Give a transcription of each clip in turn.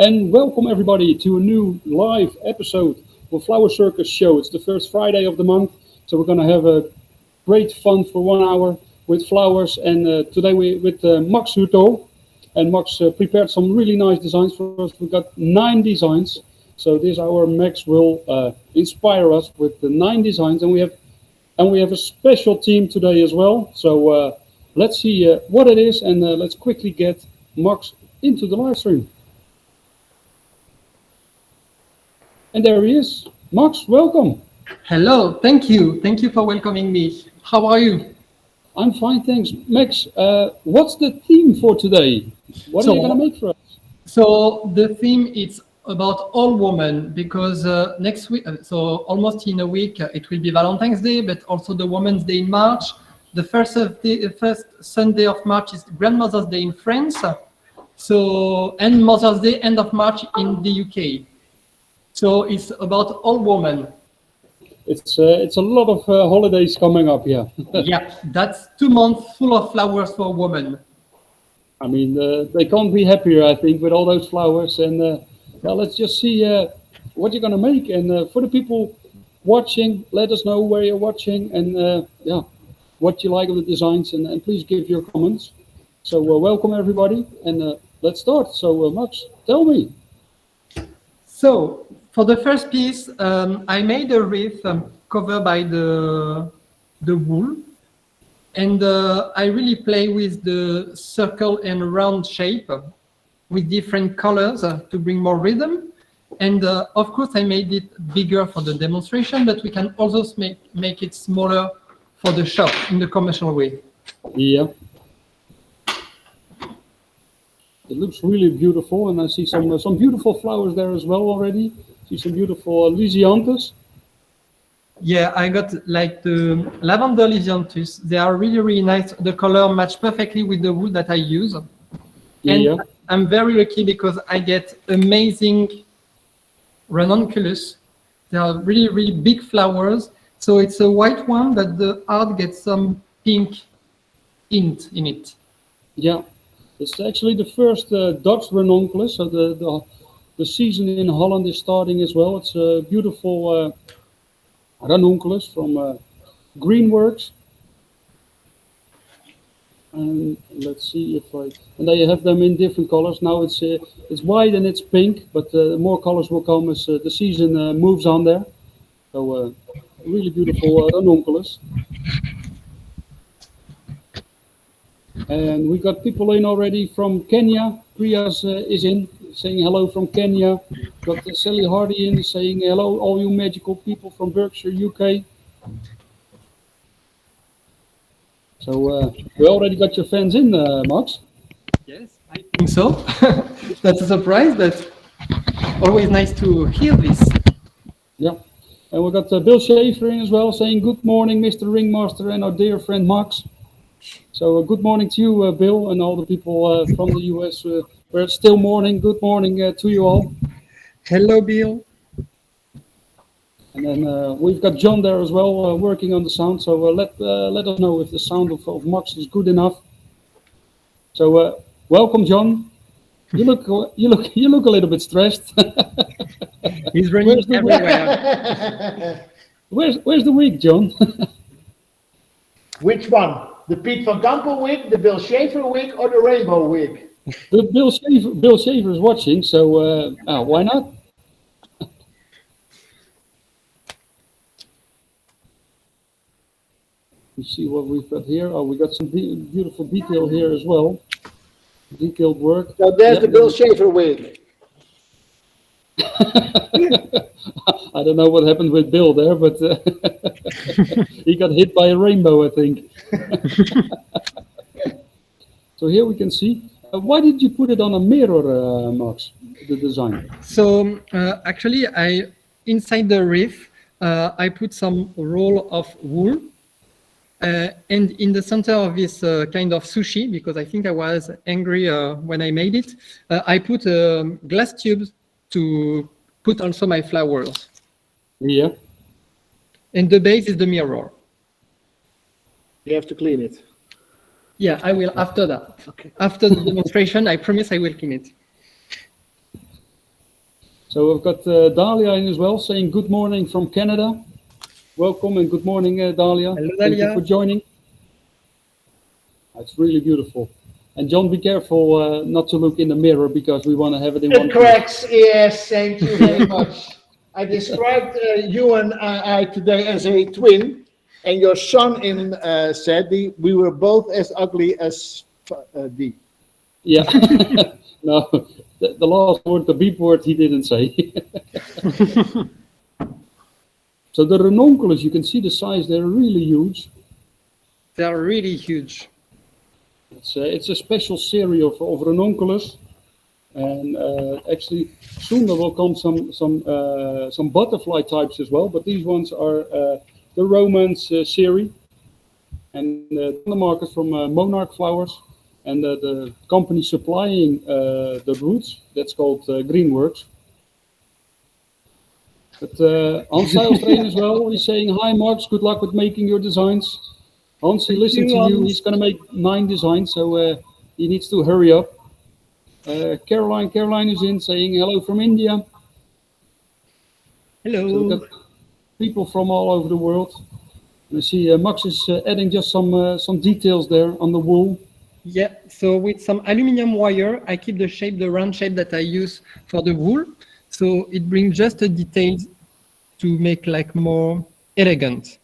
and welcome everybody to a new live episode of Flower Circus show. It's the first Friday of the month, so we're going to have a great fun for 1 hour with flowers. And today we with Max Hurtaud, and Max prepared some really nice designs for us. We've got 9 designs, so this our Max will inspire us with the 9 designs, and we have a special team today as well. So let's see what it is, and let's quickly get Max into the live stream. And there he is. Max, welcome. Hello, thank you. Thank you for welcoming me. How are you? I'm fine, thanks. Max, what's the theme for today? What are you going to make for us? So the theme is about all women, because next week, so almost in a week, it will be Valentine's Day, but also the Women's Day in March. The first Sunday of March is Grandmother's Day in France. So, and Mother's Day, end of March in the UK. So it's about all women. It's a lot of holidays coming up, yeah. Yeah, that's 2 months full of flowers for women. I mean, they can't be happier, I think, with all those flowers. And yeah, let's just see what you're going to make. And for the people watching, let us know where you're watching and yeah, what you like of the designs. And please give your comments. So welcome everybody, and let's start. So Max, tell me. So for the first piece, I made a wreath covered by the wool, and I really play with the circle and round shape with different colors to bring more rhythm. And of course, I made it bigger for the demonstration, but we can also make it smaller for the shop in the commercial way. Yeah. It looks really beautiful, and I see some beautiful flowers there as well already. See some beautiful lysianthus. Yeah, I got like the lavender lysianthus. They are really, really nice. The color match perfectly with the wool that I use. And yeah. I'm very lucky because I get amazing ranunculus. They are really, really big flowers. So it's a white one, but the art gets some pink tint in it. Yeah. It's actually the first Dutch ranunculus, so the season in Holland is starting as well. It's a beautiful ranunculus from Greenworks. And let's see if and they have them in different colors. Now it's white and it's pink, but more colors will come as the season moves on there. So really beautiful ranunculus. And we got people in already from Kenya. Priya's is in, saying hello from Kenya. Got Sally Hardy in, saying hello, all you magical people from Berkshire, UK. So we already got your fans in, Max. Yes, I think so. That's a surprise, but always nice to hear this. Yeah. And we got Bill Schaefer in as well, saying good morning, Mr. Ringmaster and our dear friend Max. So good morning to you, Bill, and all the people from the US. Where it's still morning. Good morning to you all. Hello, Bill. And then we've got John there as well, working on the sound. So let us know if the sound of Max is good enough. So welcome, John. You look a little bit stressed. He's running everywhere. Where's the wig, John? Which one? The Piet van Gampel wig, the Bill Schaefer wig, or the rainbow wig? The Bill Schaefer is watching, so why not? Let's see what we've got here. Oh, we got some beautiful detail here as well. Detailed work. So there's the Bill Schaefer wig. I don't know what happened with Bill there, but he got hit by a rainbow, I think. So here we can see. Why did you put it on a mirror, Max, the design? So actually, inside the wreath, I put some roll of wool. And in the center of this kind of sushi, because I think I was angry when I made it, I put glass tubes to put also my flowers. Yeah. And the base is the mirror. You have to clean it. Yeah, I will after that. Okay. After the demonstration, I promise I will clean it. So I've got Dahlia in as well, saying good morning from Canada. Welcome and good morning, Dahlia. Hello, Thank you Dahlia. for joining. It's really beautiful. And John, be careful not to look in the mirror because we want to have it in one It cracks, yes, thank you very much. I described you and I today as a twin, and your son in said we were both as ugly as D. Yeah. No, the last word, the beep word, he didn't say. So the ranunculus, you can see the size, they're really huge. They are really huge. It's a special series of ranunculus. And actually, soon there will come some butterfly types as well, but these ones are the Romance series. And on the market from Monarch Flowers. And the company supplying the roots, that's called Greenworks. But Hans Seilstrain as well, he's saying, hi Max, good luck with making your designs. Hans, he listened to you, he's going to make 9 designs, so he needs to hurry up. Caroline is in, saying hello from India. Hello. So we've got people from all over the world. And I see Max is adding just some details there on the wool. Yeah, so with some aluminum wire, I keep the round shape that I use for the wool. So it brings just the details to make like more elegant.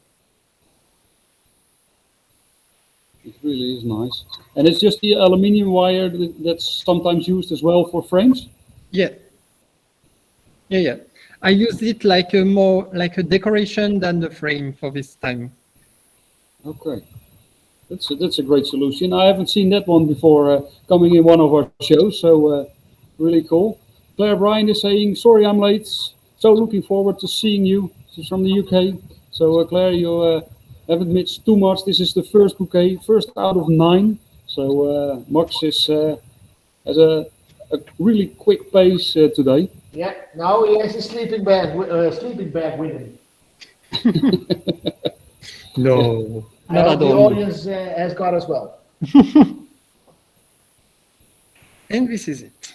It really is nice. And it's just the aluminum wire that's sometimes used as well for frames? Yeah. Yeah. I use it like more like a decoration than the frame for this time. Okay. That's a great solution. I haven't seen that one before coming in one of our shows, so really cool. Claire Bryan is saying, sorry I'm late, so looking forward to seeing you. She's from the UK. So Claire, you haven't missed too much. This is the first bouquet, first out of 9. So Max is has a really quick pace today. Yeah, now he has a sleeping bag with him. No. I hope the audience has got as well. And this is it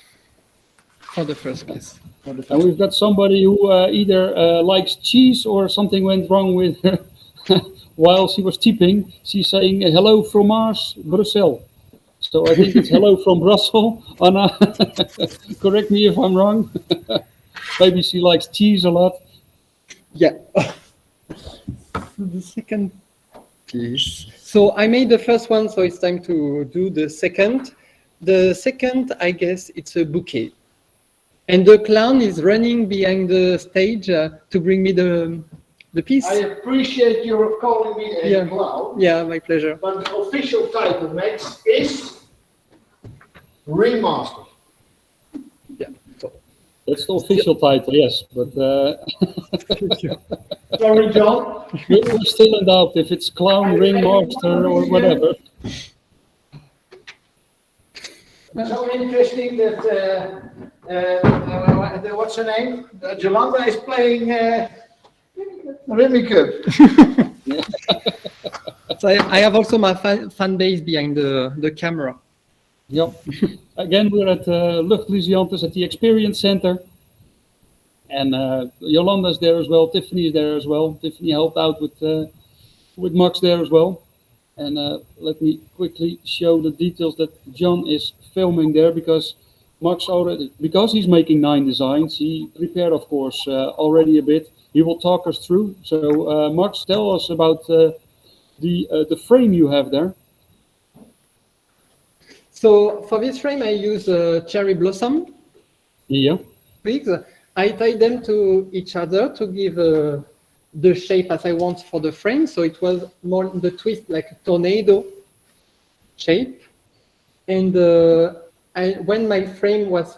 for the first piece. And we've got somebody who either likes cheese or something went wrong with her while she was typing. She's saying hello fromage Brussels. So I think it's hello from Brussels. Anna, correct me if I'm wrong. Maybe she likes cheese a lot. Yeah. The second piece. So I made the first one, so it's time to do the second. The second, I guess, it's a bouquet. And the clown is running behind the stage to bring me the piece. I appreciate you calling me a clown. Yeah, my pleasure. But the official title, Max, is Ringmaster. Yeah. So. That's the official title, yes. But Sorry, John. we're still in doubt if it's clown, ringmaster, or whatever. So interesting that what's her name? Jolanda is playing Rimmicub. So I have also my fan base behind the camera. Yep. Again, we're at Luchtlysiantes at the Experience Center. And Yolanda's there as well. Tiffany is there as well. Tiffany helped out with Max there as well. And let me quickly show the details that John is filming there, because Max already, because he's making 9 designs, he prepared, of course, already a bit. He will talk us through. So Max, tell us about the frame you have there. So for this frame, I use cherry blossom Yeah. twigs. I tie them to each other to give the shape as I want for the frame. So it was more the twist like a tornado shape. And when my frame was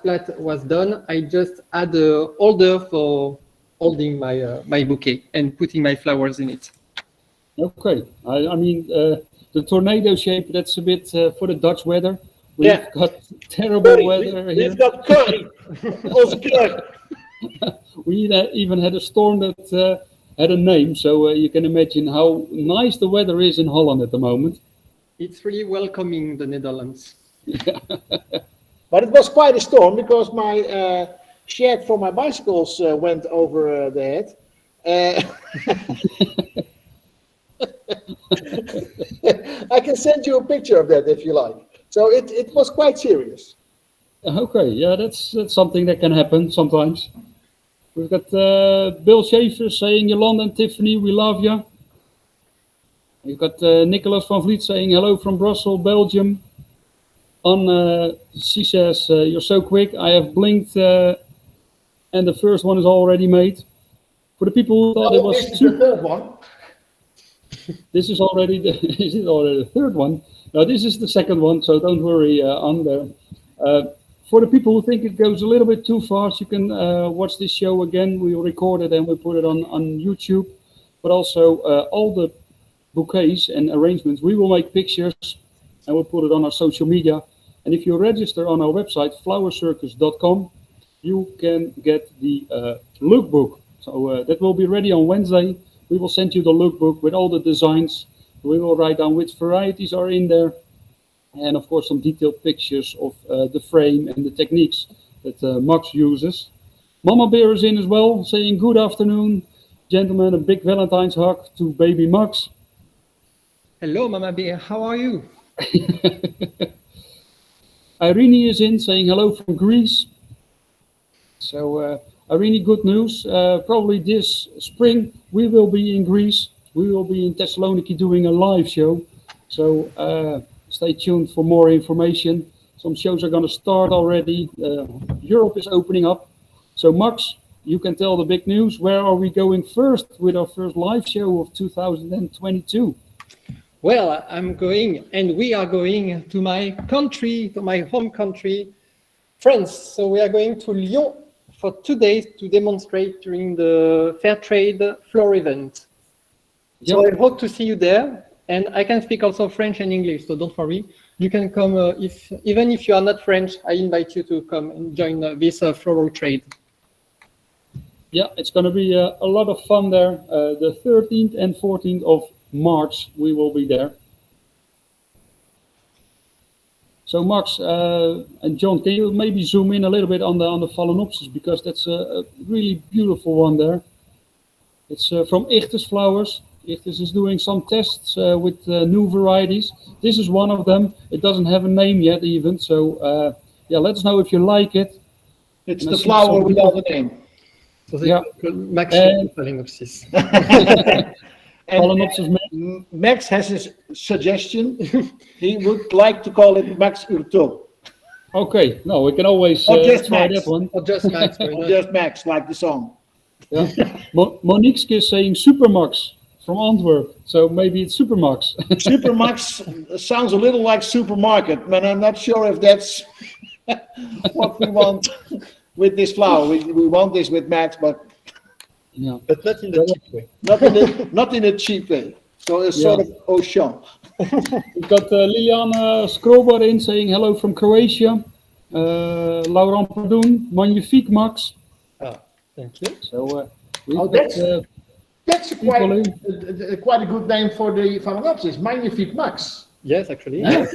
done, I just add a holder for holding my bouquet and putting my flowers in it. Okay. I mean, the tornado shape, that's a bit for the Dutch weather. We've got terrible weather here. We've got curry. Also curry. We even had a storm that had a name, so you can imagine how nice the weather is in Holland at the moment. It's really welcoming the Netherlands. But it was quite a storm because my shed for my bicycles went over the head. I can send you a picture of that if you like. So it was quite serious. Okay, yeah, that's something that can happen sometimes. We've got Bill Schaefer saying, Yolanda and Tiffany, we love you. We've got Nicholas van Vliet saying, hello from Brussels, Belgium. She says, you're so quick. I have blinked and the first one is already made. For the people who thought it was this is the third one. This is already the third one. No, this is the second one, so don't worry on there. For the people who think it goes a little bit too fast, you can watch this show again. We'll record it and we'll put it on YouTube. But also all the bouquets and arrangements, we will make pictures and we'll put it on our social media. And if you register on our website, flowercircus.com, you can get the lookbook. So that will be ready on Wednesday. We will send you the lookbook with all the designs. We will write down which varieties are in there. And of course, some detailed pictures of the frame and the techniques that Max uses. Mama Bear is in as well, saying good afternoon. Gentlemen, a big Valentine's hug to baby Max. Hello, Mama Bear. How are you? Irene is in, saying hello from Greece. So, Irene, good news. Probably this spring we will be in Greece. We will be in Thessaloniki doing a live show. So stay tuned for more information. Some shows are going to start already. Europe is opening up. So Max, you can tell the big news. Where are we going first with our first live show of 2022? Well, I'm going, and we are going to my country, to my home country, France. So we are going to Lyon for 2 days to demonstrate during the Fair Trade Floral event. Yep. So I hope to see you there. And I can speak also French and English, so don't worry. You can come, even if you are not French, I invite you to come and join this floral trade. Yeah, it's going to be a lot of fun there. The 13th and 14th of March, we will be there. So Max and John, can you maybe zoom in a little bit on the Phalaenopsis, because that's a really beautiful one there. It's from Ichthys Flowers. Ichthys is doing some tests with new varieties. This is one of them. It doesn't have a name yet even, so yeah, let us know if you like it. It's the flower without a name. So Yeah. Maximum Phalaenopsis. And Max has his suggestion. He would like to call it Max Hurtaud. Okay, no, we can always Or just try Max. that one. Or just Max. Or just Max, like the song. Yeah. Monique's is saying Supermax from Antwerp, so maybe it's Supermax. Supermax sounds a little like supermarket, but I'm not sure if that's what we want with this flower. We want this with Max, but Yeah. But not in the cheap way. not in a cheap way. So it's sort of Auchan. We've got Liliana Skrobar in saying hello from Croatia. Laurent Pardoen, Magnifique Max. Thank you. So we've Oh, got, that's quite a good name for the Phalaenopsis, Magnifique Max. Yes, actually. Yeah.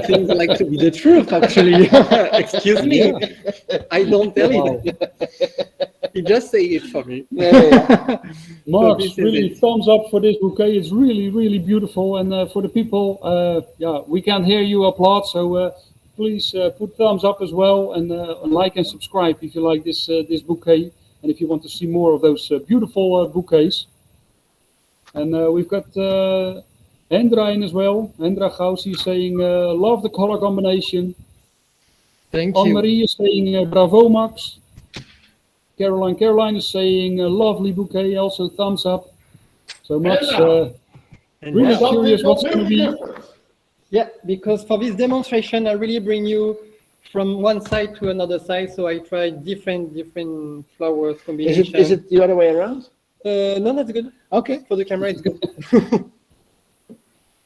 Seems like to be the truth, actually. Excuse me. I don't tell Wow. it. You just say it for me. Max, this is really it. thumbs up for this bouquet. It's really, really beautiful. And for the people, yeah, we can't hear you applaud, so please put thumbs up as well, and like and subscribe if you like this this bouquet, and if you want to see more of those beautiful bouquets. And we've got Hendra in as well. Hendra Gauss is saying, love the color combination. Thank you. Anne-Marie is saying, bravo Max. Caroline is saying, lovely bouquet, also thumbs up. So Max, And really yeah. curious what's going to be. Yeah, because for this demonstration, I really bring you from one side to another side. So I tried different flowers combinations. Is it the other way around? No, that's good. Okay. For the camera, it's good.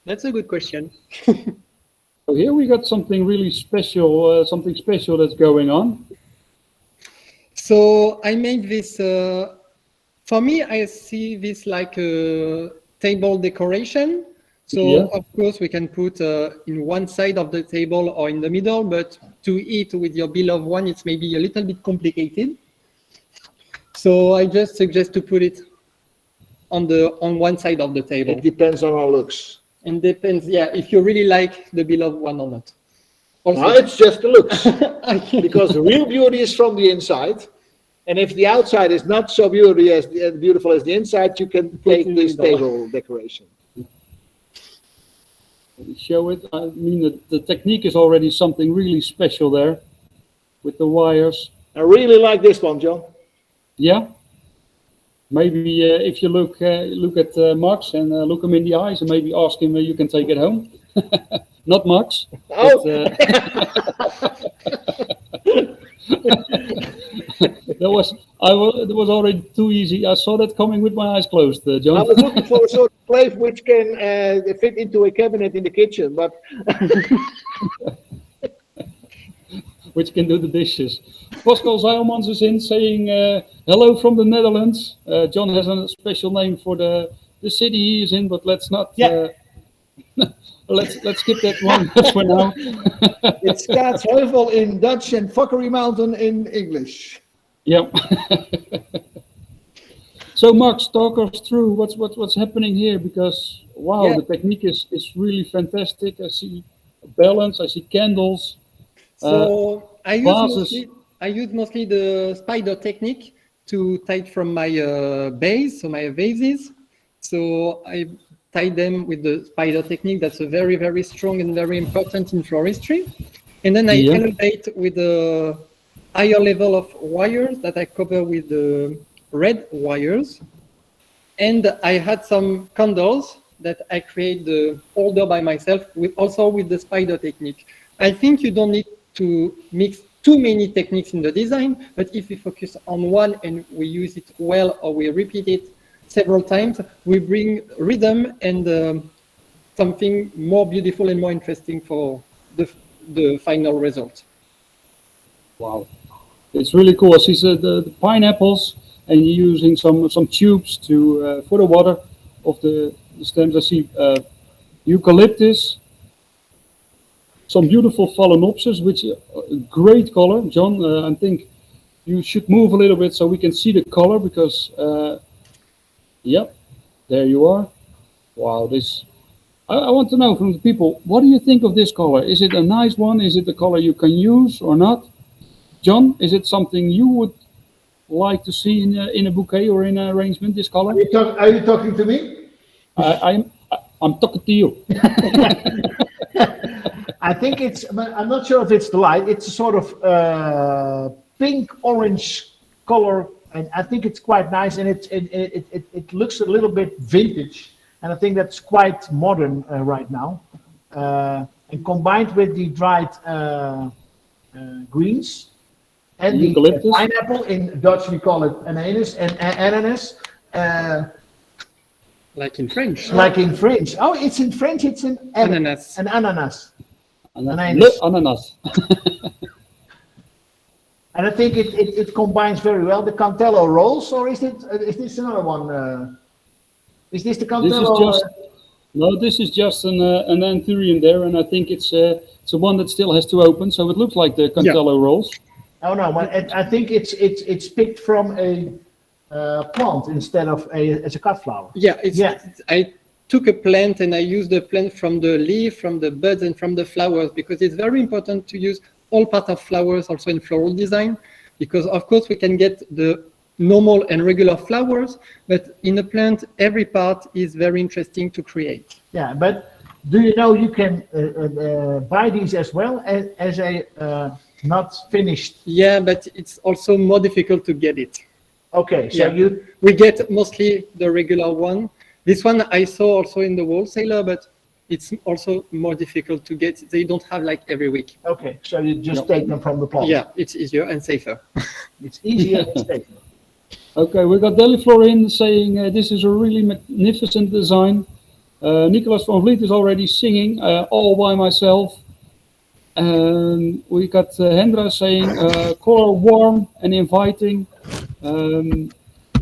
That's a good question. So here we got something really special, something special that's going on. So I made this, for me, I see this like a table decoration. So Yeah. of course we can put in one side of the table or in the middle, but to eat with your beloved one, it's maybe a little bit complicated. So I just suggest to put it on one side of the table. It depends on our looks. And depends, yeah, if you really like the beloved one or not. Also, No, it's just the looks. Because the real beauty is from the inside. And if the outside is not so beautiful as the inside, you can take this table decoration. Show it. I mean, the technique is already something really special there with the wires. I really like this one, John. Yeah. Maybe if you look at Max and look him in the eyes and maybe ask him, you can take it home. Not Max. Oh. But, that was already too easy. I saw that coming with my eyes closed, John. I was looking for a sort of place which can fit into a cabinet in the kitchen, but which can do the dishes. Pascal Zeilmans is in saying hello from the Netherlands. John has a special name for the city he is in, but let's not. Let's skip that one for now. it's Kaatsheuvel in Dutch and Fuckery Mountain in English. Yeah. So Max, talk us through what's happening here, because wow, the technique is really fantastic. I see balance, I see candles. So I vases. use mostly the spider technique to tie it from my base, so my vases. So I tie them with the spider technique. That's a very, very strong and very important in floristry. And then I elevate with a higher level of wires that I cover with the red wires. And I had some candles that I create the holder by myself, also with the spider technique. I think you don't need to mix too many techniques in the design, but if we focus on one and we use it well, or we repeat it several times, we bring rhythm and something more beautiful and more interesting for the final result. Wow, it's really cool. I see the pineapples, and you're using some tubes to for the water of the stems. I see eucalyptus, some beautiful phalaenopsis, which is a great color. John, I think you should move a little bit so we can see the color, because yep, there you are. Wow, this. I want to know from the people, what do you think of this color? Is it a nice one? Is it the color you can use or not? John, is it something you would like to see in a bouquet or in an arrangement, this color? Are you talking to me? I'm talking to you. I think I'm not sure if it's the light. It's a sort of pink-orange color, and I think it's quite nice, and it looks a little bit vintage, and I think that's quite modern right now. And combined with the dried greens and the pineapple, in Dutch we call it ananas, and ananas. Like in French. Like in French. Oh, it's in French. It's an ananas. An ananas. Ananas. And I think it combines very well. The Cantello rolls, or is this another one? Is this the Cantello? This is just an anthurium there, and I think it's a one that still has to open, so it looks like the Cantello rolls. Oh no, but I think it's picked from a plant instead of as a cut flower. I took a plant and I used the plant from the leaf, from the buds, and from the flowers, because it's very important to use all parts of flowers also in floral design, because of course we can get the normal and regular flowers, but in a plant every part is very interesting to create. Yeah, but do you know you can buy these as well as a not finished? Yeah, but it's also more difficult to get it. Okay, so we get mostly the regular one. This one I saw also in the wholesaler, but it's also more difficult to get. They don't have like every week. Okay, so you just take them from the plant. Yeah, it's easier and safer. It's easier and safer. Okay, we got Deliflor in saying this is a really magnificent design. Nicolas van Vliet is already singing all by myself. And we got Hendra saying color warm and inviting.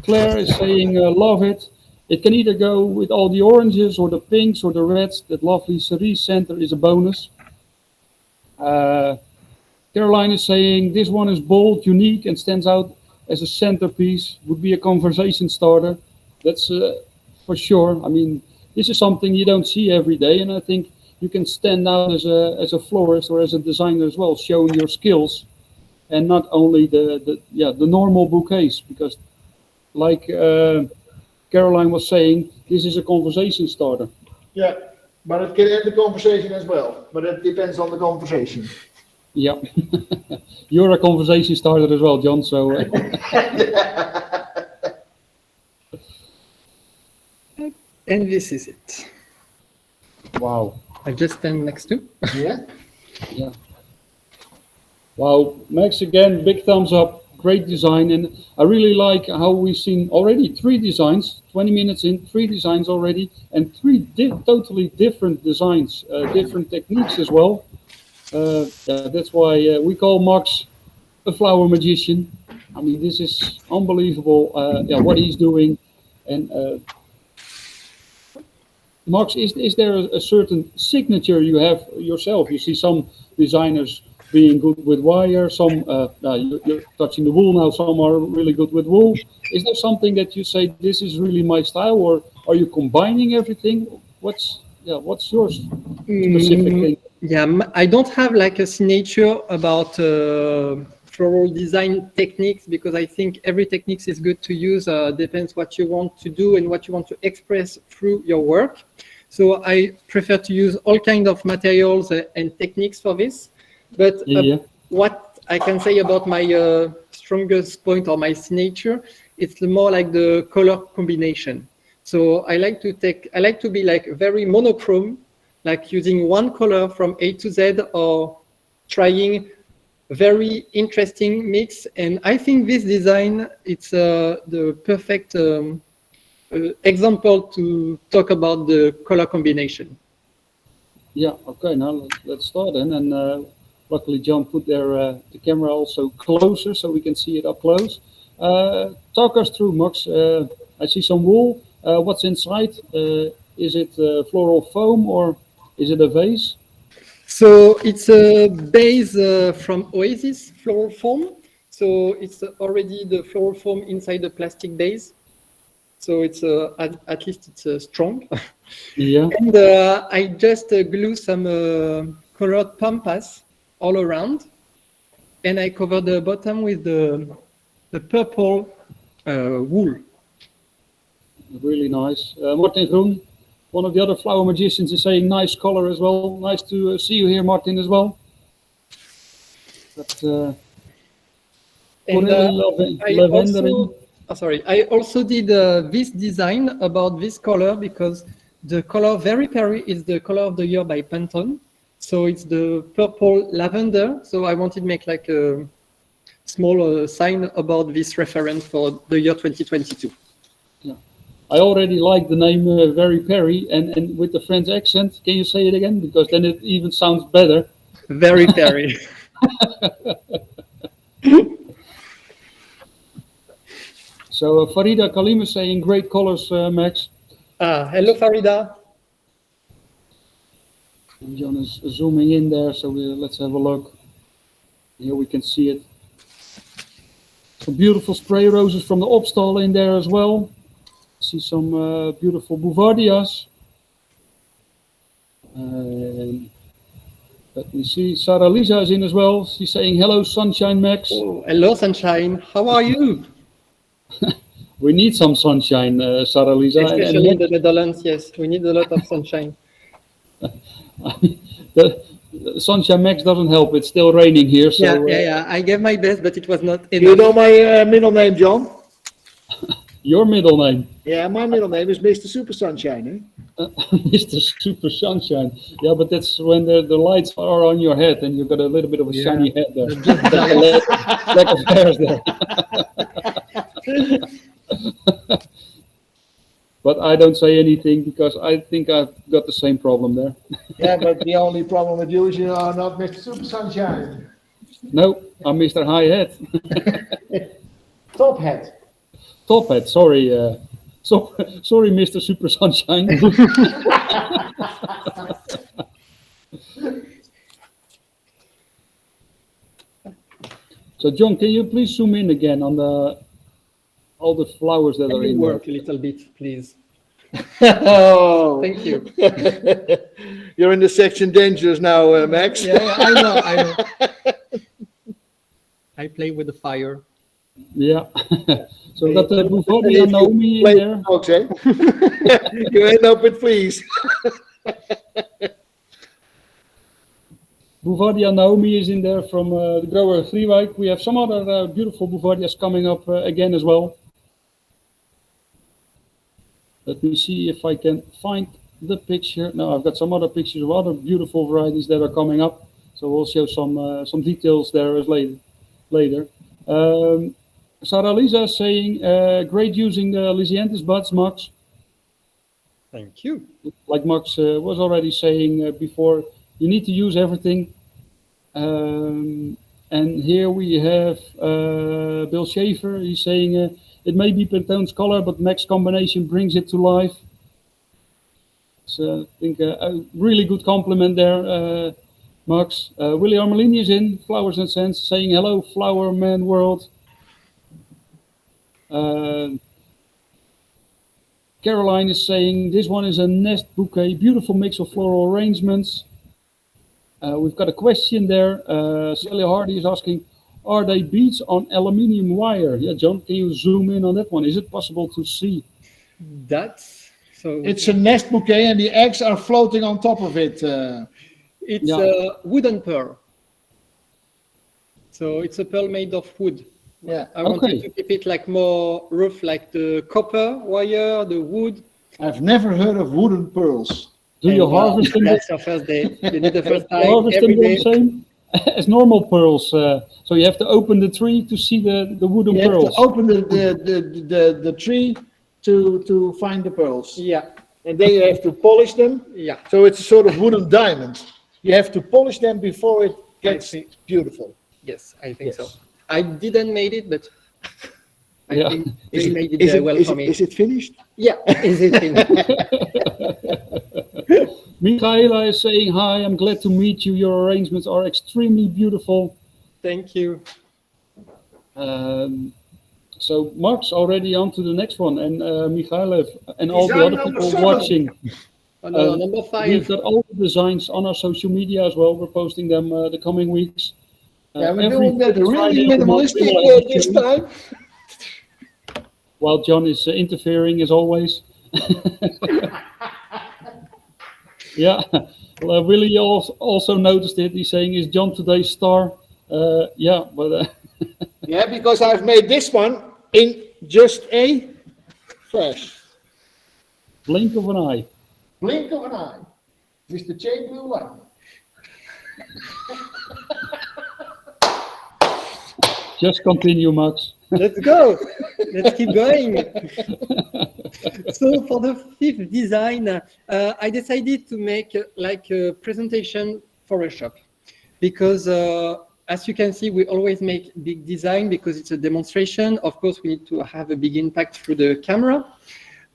Claire is saying love it. It can either go with all the oranges or the pinks or the reds. That lovely cerise center is a bonus. Caroline is saying this one is bold, unique, and stands out as a centerpiece. Would be a conversation starter. That's for sure. I mean, this is something you don't see every day, and I think you can stand out as a florist or as a designer as well, showing your skills, and not only the normal bouquets. Because, like Caroline was saying, this is a conversation starter. Yeah, but it can end the conversation as well. But it depends on the conversation. Yeah, you're a conversation starter as well, John. So. And this is it. Wow. I just stand next to. Yeah. Yeah. Wow, Max, again, big thumbs up. Great design, and I really like how we've seen already 3 designs. 20 minutes in, 3 designs already, and 3 totally different designs, different techniques as well. That's why we call Max a flower magician. I mean, this is unbelievable. What he's doing, and Max, is there a certain signature you have yourself? You see some designers being good with wire, some you're touching the wool now, some are really good with wool. Is there something that you say, this is really my style, or are you combining everything? What's your specific thing? Yeah, I don't have like a signature about floral design techniques, because I think every technique is good to use, depends what you want to do and what you want to express through your work. So I prefer to use all kinds of materials and techniques for this. But what I can say about my strongest point or my signature, it's more like the color combination. So I like to be like very monochrome, like using one color from A to Z, or trying very interesting mix. And I think this design, it's the perfect example to talk about the color combination. Yeah, okay, now let's start then. And luckily John put the camera also closer so we can see it up close. Talk us through, Max. I see some wool. What's inside? Is it floral foam or is it a vase? So it's a base from Oasis floral foam. So it's already the floral foam inside the plastic base. So it's at least it's strong. Yeah. And I just glue some colored Pampas all around, and I cover the bottom with the purple wool. Really nice. Martin Groen, one of the other flower magicians, is saying nice color as well. Nice to see you here, Martin, as well. But I also did this design about this color, because the color Very Perry is the color of the year by Pantone. So it's the purple lavender. So I wanted to make like a small sign about this reference for the year 2022. Yeah, I already like the name Very Perry, and with the French accent. Can you say it again? Because then it even sounds better. Very Perry. So Farida Kalim is saying great colors, Max. Hello, Farida. And John is zooming in there, so let's have a look. Here we can see it. Some beautiful spray roses from the Opstal in there as well. See some beautiful bouvardias. Let me see, Sarah Lisa is in as well. She's saying hello, Sunshine Max. Oh, hello, Sunshine. How are you? We need some sunshine, Sarah Lisa. Especially in the Netherlands, yes. We need a lot of sunshine. The Sunshine Max doesn't help. It's still raining here. So, yeah. I gave my best, but it was not enough. You know my middle name, John? Your middle name? Yeah, my middle name is Mr. Super Sunshine. Mr. Super Sunshine. Yeah, but that's when the lights are on your head and you've got a little bit of a shiny head there. Lack of hairs there. But I don't say anything because I think I've got the same problem there. Yeah, but the only problem with you is you are not Mr. Super Sunshine. No, I'm Mr. High Head. Top Hat. Top Hat, sorry. So sorry, Mr. Super Sunshine. So John, can you please zoom in again on all the flowers that Can are you in there? work a little bit, please? Oh, Thank you. you're in the section dangerous now, Max. Yeah, I know. I play with the fire. Yeah. So we've got the Bouvardia If you Naomi in play there. dogs, eh? You end up with fleas. Bouvardia Naomi is in there from the grower Griewijk. We have some other beautiful Bouvardias coming up again as well. Let me see if I can find the picture. No, I've got some other pictures of other beautiful varieties that are coming up. So we'll show some details there as later. Sarah Lisa is saying, great using the Lysianthus buds, Max. Thank you. Like Max was already saying before, you need to use everything. And here we have Bill Schaefer. He's saying it may be Pantone's color, but Max combination brings it to life. So I think a really good compliment there, Max. Willie Armelini is in, Flowers and Scents, saying hello, Flower Man World. Caroline is saying this one is a nest bouquet, beautiful mix of floral arrangements. We've got a question there. Celia Hardy is asking, are they beads on aluminium wire? Yeah, John, can you zoom in on that one? Is it possible to see? That's so. It's a nest bouquet, and the eggs are floating on top of it. It's Yeah. a wooden pearl. So it's a pearl made of wood. Yeah, I wanted Okay. to keep it like more rough, like the copper wire, the wood. I've never heard of wooden pearls. Do you And, harvest them? That's your first day. You need the first time Harvest every them the day. same as normal pearls. So you have to open the tree to see the wooden You have pearls. to open the tree to find the pearls, Yeah, and then you have to polish them. yeah. So it's a sort of wooden diamond. You have to polish them before it gets see. beautiful. Yes, I think so. Yes. I didn't made it, but I Yeah. think Is they it- made it is very it- well is for it- me. Is it finished? Yeah, is it finished? Michaela is saying, hi, I'm glad to meet you. Your arrangements are extremely beautiful. Thank you. So Mark's already on to the next one, and Michaela and all the Design other number people 7. watching. Number We've 5. got all the designs on our social media as well. We're posting them the coming weeks. Yeah, we're Every doing that Friday really of the month, minimalistic we will have a this show, time. while John is interfering as always. Yeah, well, Willie also noticed it. He's saying, is John today's star? Yeah, but Yeah, because I've made this one in just a flash. blink of an eye. Blink of an eye. Mr. J. Blue Light. Just continue, Max. Let's go. Let's keep going. So for the 5th design, I decided to make like a presentation for a shop because as you can see, we always make big design because it's a demonstration. Of course, we need to have a big impact through the camera.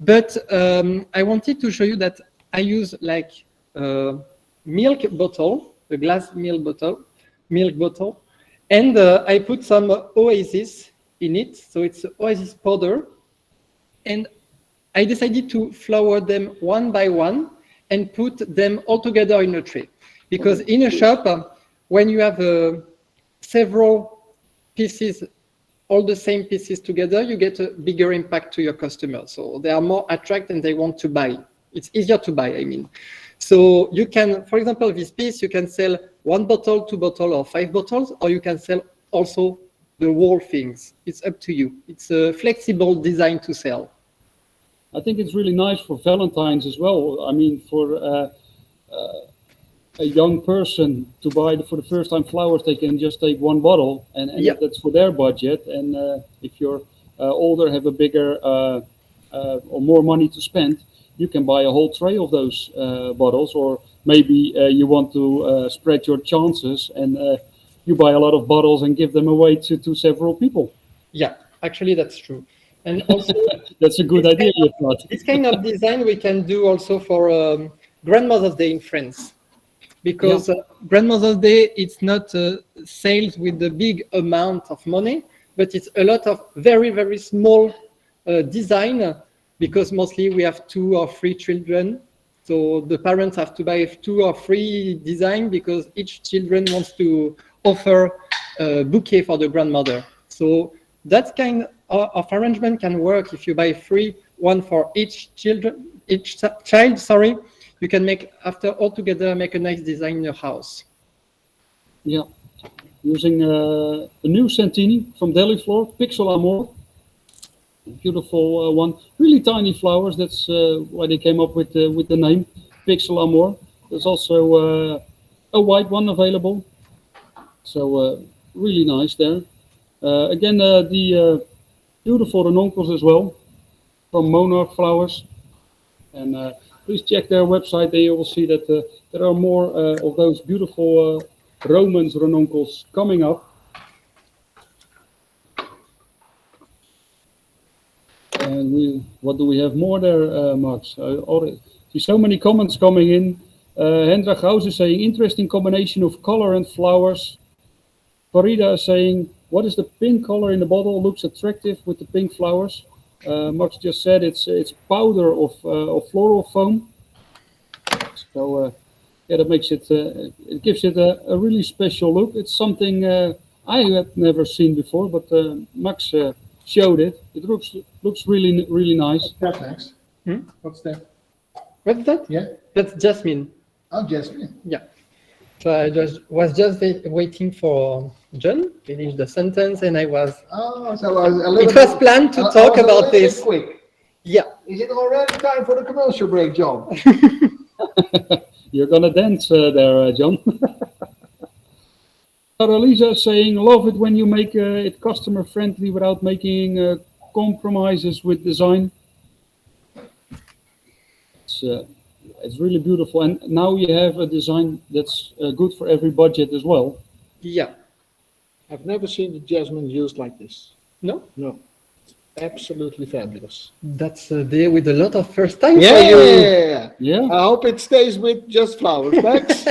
But I wanted to show you that I use like a milk bottle, a glass milk bottle, and I put some oasis in it. So it's oasis powder. And I decided to flower them one by one and put them all together in a tray. Because in a shop, when you have several pieces, all the same pieces together, you get a bigger impact to your customers. So they are more attracted and they want to buy. It's easier to buy, I mean. So you can, for example, this piece, you can sell 1 bottle, 2 bottles, or 5 bottles, or you can sell also the whole things. It's up to you. It's a flexible design to sell. I think it's really nice for Valentine's as well. I mean, for a young person to buy for the first time flowers, they can just take 1 bottle, and Yeah. that's for their budget. And if you're older, have a bigger or more money to spend, you can buy a whole tray of those bottles. Or maybe you want to spread your chances, and you buy a lot of bottles and give them away to several people. Yeah, actually that's true. And also, That's a good idea, you thought. this kind of design we can do also for Grandmother's Day in France. Because Grandmother's Day, it's not sales with a big amount of money, but it's a lot of very, very small design, because mostly we have 2 or 3 children. So the parents have to buy 2 or 3 design because each children wants to offer a bouquet for the grandmother. So that kind of arrangement can work if you buy 3, 1 for each child, sorry. You can make, after all together, make a nice design in your house. Yeah, using a new Santini from Deli Floor, Pixel Amor. Beautiful one, really tiny flowers. That's why they came up with the name Pixel Amor. There's also a white one available, so really nice there. Again, the beautiful ranuncles as well from Monarch Flowers, and please check their website. There you will see that there are more of those beautiful Romance ranuncles coming up. And what do we have more there, Max? I already see so many comments coming in. Hendra Gauss is saying, interesting combination of color and flowers. Farida is saying, what is the pink color in the bottle? Looks attractive with the pink flowers. Max just said it's powder of floral foam. So yeah, that makes it it gives it a really special look. It's something I had never seen before, but Max showed it. It looks really nice. What's that, Max? What's that? What's that? Yeah. That's jasmine. Oh, Jasmine. Yeah. So I was just waiting for John finish the sentence, and I was. Oh, so I was a little It was planned to talk about this. Quick. Yeah. Is it already time for the commercial break, John? You're gonna dance there, John. Lisa is saying, love it when you make it customer friendly without making compromises with design. It's really beautiful, and now you have a design that's good for every budget as well. Yeah. I've never seen the jasmine used like this. No? No. It's absolutely fabulous. That's a day with a lot of first time for you. Yeah. Yeah. I hope it stays with just flowers, Max.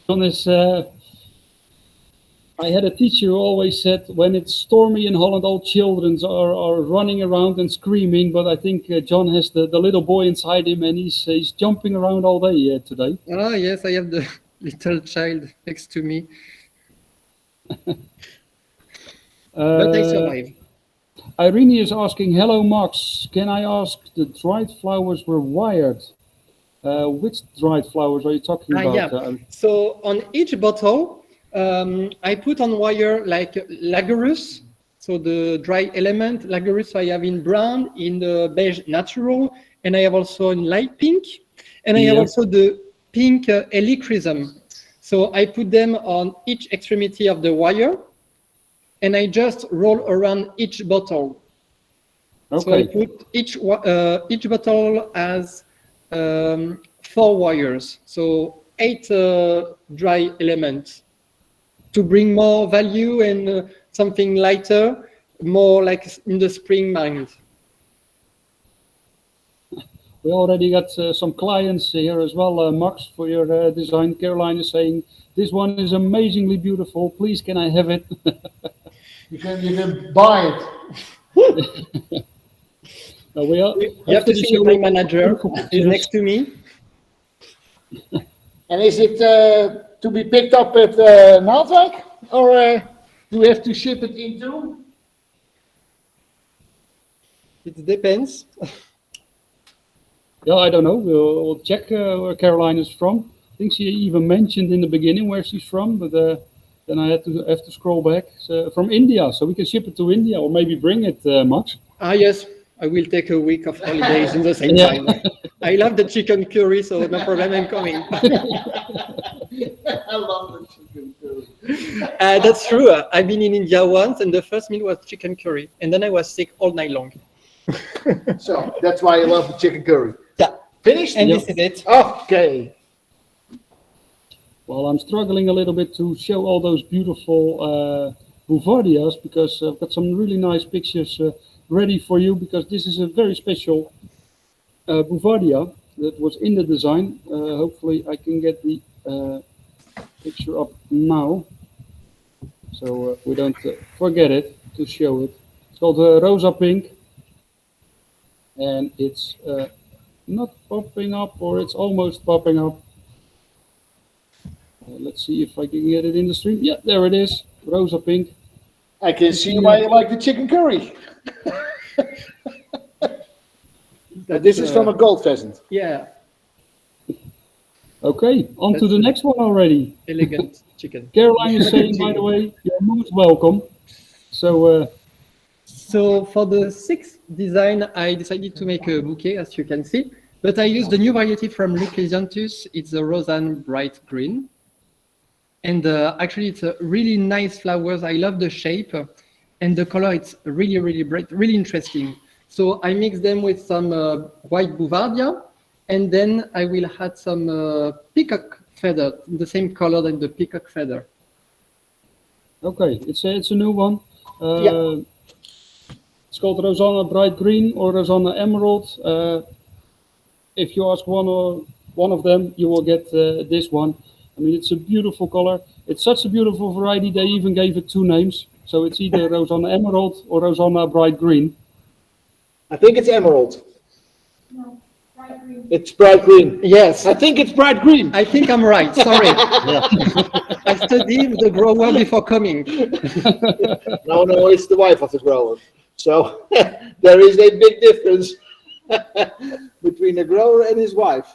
John is, I had a teacher who always said, when it's stormy in Holland, all children are running around and screaming. But I think John has the little boy inside him, and he's jumping around all day today. Ah, yes, I have the little child next to me. But I survive. Irene is asking, hello, Max. Can I ask, the dried flowers were wired? Which dried flowers are you talking about? Yeah. So on each bottle, I put on wire like Lagerus, so the dry element. Lagerus I have in brown, in the beige natural, and I have also in light pink, and I have also the pink helichrysum. So I put them on each extremity of the wire, and I just roll around each bottle. Okay. So I put each bottle has 4 wires, so 8 dry elements to bring more value and something lighter, more like in the spring mind. We already got some clients here as well, Max, for your design. Caroline is saying, this one is amazingly beautiful. Please, can I have it? You can buy it. You have to see my manager is next to me. And is it to be picked up at Naaldwijk, or do we have to ship it into? It depends. Yeah, I don't know. We'll check where Caroline is from. I think she even mentioned in the beginning where she's from, but then I have to scroll back. So, from India, so we can ship it to India, or maybe bring it, Max. Ah, yes. I will take a week of holidays in the same time. I love the chicken curry, so no problem, I'm coming. I love the chicken curry. That's true. I've been in India once, and the first meal was chicken curry, and then I was sick all night long. So that's why I love the chicken curry. Yeah. Finished? And this is it. Okay. Well, I'm struggling a little bit to show all those beautiful bouvardias because I've got some really nice pictures ready for you because this is a very special bouvardia that was in the design. Hopefully I can get the picture up now so we don't forget it to show it. It's called Rosa Pink and it's not popping up or it's almost popping up. Let's see if I can get it in the stream. Yeah, there it is, Rosa Pink. I can see why you like the chicken curry. This is from a gold pheasant. Yeah, Okay, on to the next one already. elegant chicken. Caroline is saying, by the way, you're most welcome. So, So for the sixth design, I decided to make a bouquet, as you can see. But I used the new variety from Luc Lysianthus. It's a Rosanne bright green. And actually, it's a really nice flowers. I love the shape. And the color, it's really, really bright, really interesting. So I mix them with some white bouvardia. And then I will add some peacock feather, the same color than the peacock feather. okay, it's a new one. Yeah. It's called Rosanna Bright Green or Rosanna Emerald. If you ask one of them, you will get this one. I mean, it's a beautiful color. It's such a beautiful variety. They even gave it two names. So it's either Rosanna Emerald or Rosanna Bright Green. I think it's emerald. No, bright green. It's bright green. Yes. I think it's bright green. I think I'm right. Sorry. I studied the grower before coming. No, it's the wife of the grower. So there is a big difference between the grower and his wife.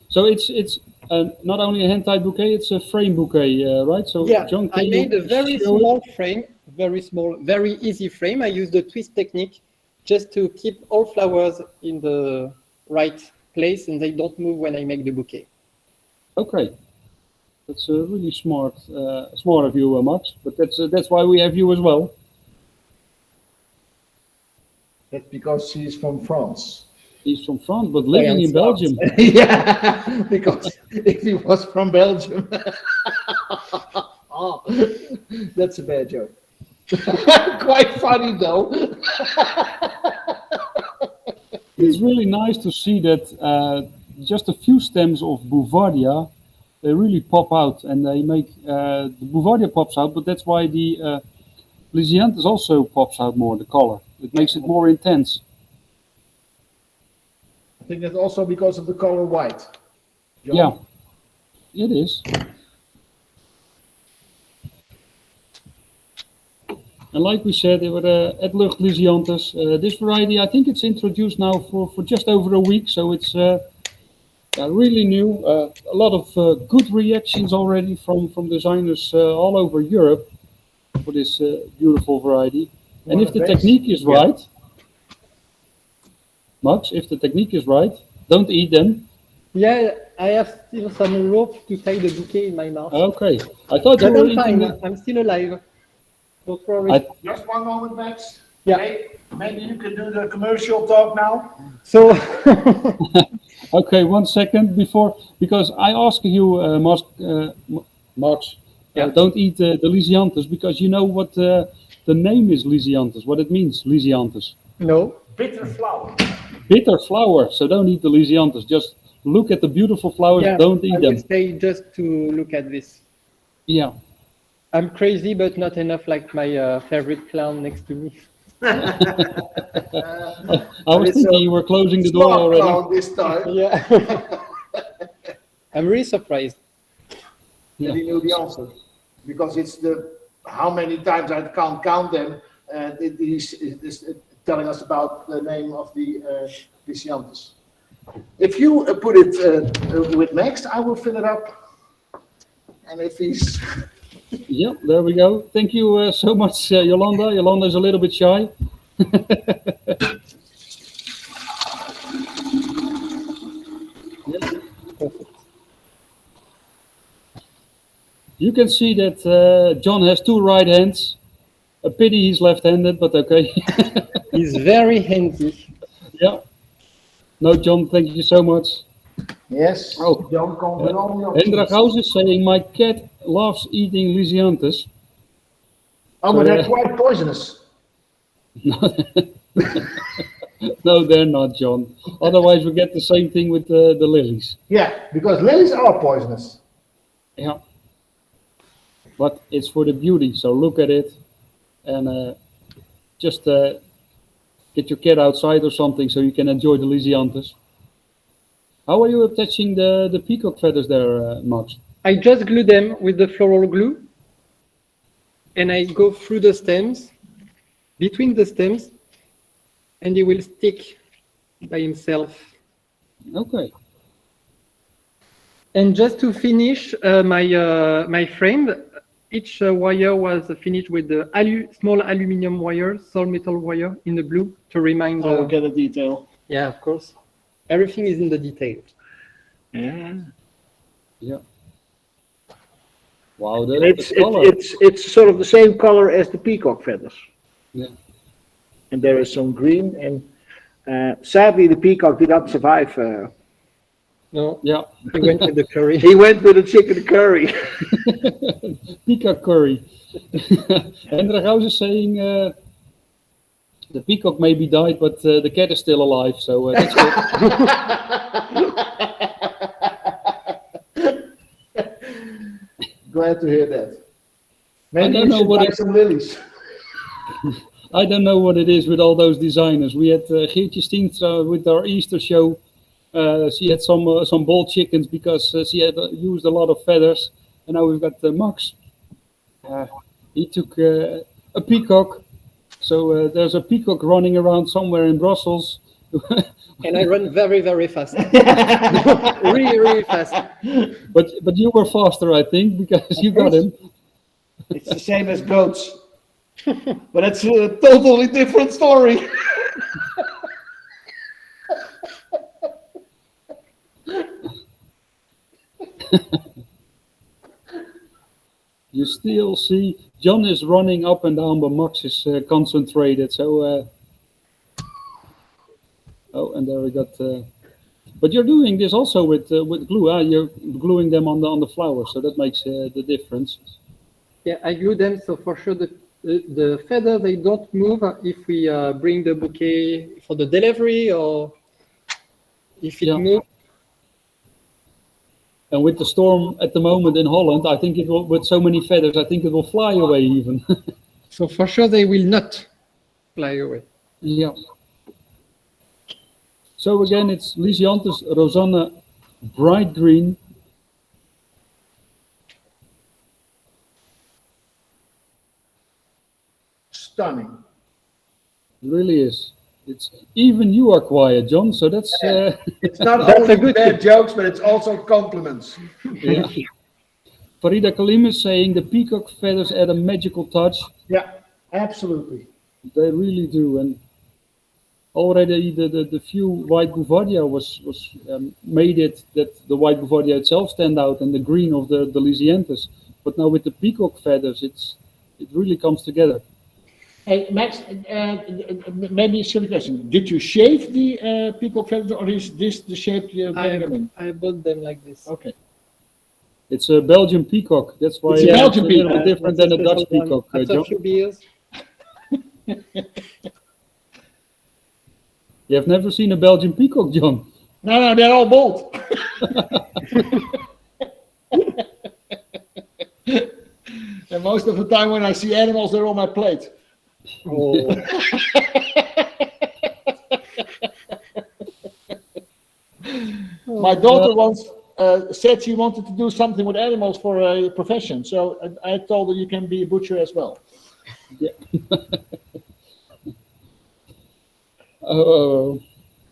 So it's not only a hand-tied bouquet, it's a frame bouquet, right? So Yeah, John, can I you made a very show it? small frame, very small, very easy frame. I used the twist technique just to keep all flowers in the right place and they don't move when I make the bouquet. Okay, that's really smart of you, Max. But that's why we have you as well. That's because she's from France. He's from France, but living in Belgium. Yeah, because if he was from Belgium. Oh, that's a bad joke. Quite funny though. It's really nice to see that just a few stems of Bouvardia, they really pop out and they make the Bouvardia pops out, but that's why the Lysianthus also pops out more, the color. It makes it more intense. I think that's also because of the color white. John? Yeah, it is. And like we said, they were at Lucht Lysianthus. This variety, I think it's introduced now for just over a week, so it's really new. A lot of good reactions already from designers all over Europe for this beautiful variety. And if the technique is right, Max, if the technique is right, don't eat them. Yeah, I have still some rope to tie the bouquet in my mouth. Okay, I thought you But were I'm eating fine. them. I'm still alive. Don't worry. Just one moment, Max. Yeah. Maybe you can do the commercial talk now. So, Okay, 1 second before, because I asked you, Max, Yeah. don't eat the Lysianthus because you know what the name is Lysianthus, what it means, Lysianthus. no. Bitter flower. Bitter flower, so don't eat the Lysianthus. Just look at the beautiful flowers, Yeah, don't eat I them. would stay just to look at this. Yeah. I'm crazy, but not enough like my favorite clown next to me. I was thinking you were closing the door already. This time. Yeah. I'm really surprised. Yeah. And he knew the answer because it's how many times I can't count them. He's telling us about the name of the Lysianthus. If you put it with Max, I will fill it up. And if he's Yeah, there we go. Thank you so much, Yolanda. Yolanda is a little bit shy. You can see that John has two right hands. A pity he's left-handed, but okay. He's very handy. Yeah. No, John, thank you so much. Yes. Oh. Don't come with all your Hendra cheese. Gauss is saying, my cat loves eating Lysianthus. Oh, but So, they're quite poisonous. No, they're not, John. Otherwise, we get the same thing with the lilies. Yeah, because lilies are poisonous. Yeah. But it's for the beauty, so look at it and just get your cat outside or something so you can enjoy the Lysianthus. How are you attaching the peacock feathers there, Max? I just glue them with the floral glue, and I go through the stems, between the stems, and he will stick by himself. Okay. And just to finish my frame, each wire was finished with the small aluminum wire, solid metal wire in the blue to remind. Oh, look at the detail. Yeah, of course. Everything is in the detail. Yeah. Yeah. Wow, And the color. it's sort of the same color as the peacock feathers. Yeah. And there is some green, and sadly the peacock did not survive. No, Yeah. he went with the curry. He went with a chicken curry. Peacock curry. Hendra Gauss is saying the peacock maybe died, but the cat is still alive, so that's good. Glad to hear that. I Maybe don't you know should what buy it- some lilies. I don't know what it is with all those designers. We had Geertje Stienstra with our Easter show. She had some ball chickens because she had used a lot of feathers. And now we've got Max. He took a peacock. So there's a peacock running around somewhere in Brussels. And I run very, very fast. Really, really fast. But you were faster, I think, because you got him. It's the same as goats. But it's a totally different story. You still see John is running up and down, but Max is concentrated. So, oh, and there we got. But you're doing this also with glue. You're gluing them on the flowers, so that makes the difference. Yeah, I glue them so for sure the feather they don't move if we bring the bouquet for the delivery or if it Yeah. moves. And with the storm at the moment in Holland, I think it will, with so many feathers, I think it will fly away even. So for sure they will not fly away. Yeah. So again, it's Lysianthus Rosanna, bright green. Stunning. It really is. It's even you are quiet, John. So that's It's not That's only a good bad thing. jokes, but it's also compliments. yeah. Farida Kalim is saying the peacock feathers add a magical touch. Yeah, absolutely. They really do, and already the few white Bouvardia was made it that the white Bouvardia itself stand out and the green of the Lysianthus. But now with the peacock feathers, it really comes together. Hey, Max, maybe a silly question. Did you shave the peacock feathers, or is this the shape you bring them in? I bought them like this. Okay. It's a Belgian peacock. That's why It's a Belgian a little peacock. bit different That's than a Dutch special one. peacock, After John. a few beers. You have never seen a Belgian peacock, John? No, they're all bald. And most of the time when I see animals, they're on my plate. Oh. My daughter once said she wanted to do something with animals for a profession. So I told her you can be a butcher as well. Yeah.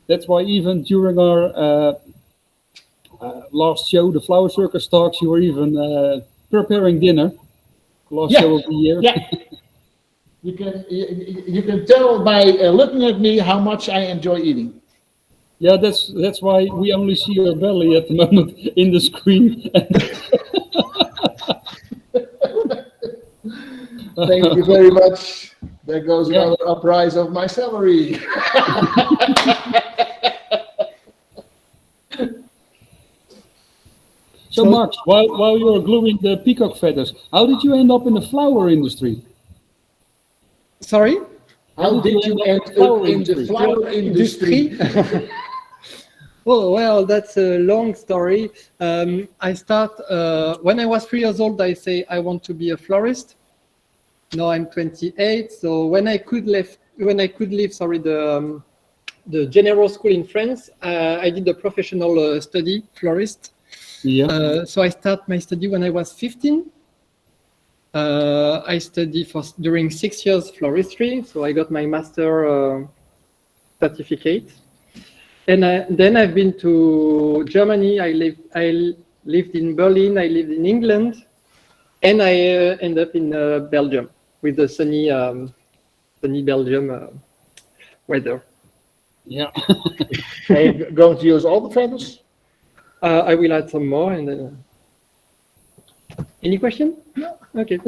That's why even during our last show, the Flower Circus talks, you were even preparing dinner. Last Yeah. show of the year. Yeah. You can tell by looking at me how much I enjoy eating. Yeah, that's why we only see your belly at the moment in the screen. Thank you very much. There goes Yeah. another uprise of my salary. So Max, while you're gluing the peacock feathers, how did you end up in the flower industry? Sorry? How did you end up in the flower industry? Oh, well, that's a long story. I start when I was 3 years old. I say I want to be a florist. Now I'm 28. So when I could leave, sorry, the general school in France, I did a professional study, florist. Yeah. So I start my study when I was 15. I studied during 6 years floristry. So I got my master certificate. And then I've been to Germany. I lived in Berlin. I lived in England, and I ended up in Belgium with the sunny Belgium weather. Yeah. Are you going to use all the feathers? I will add some more. And then, any question? No. Okay.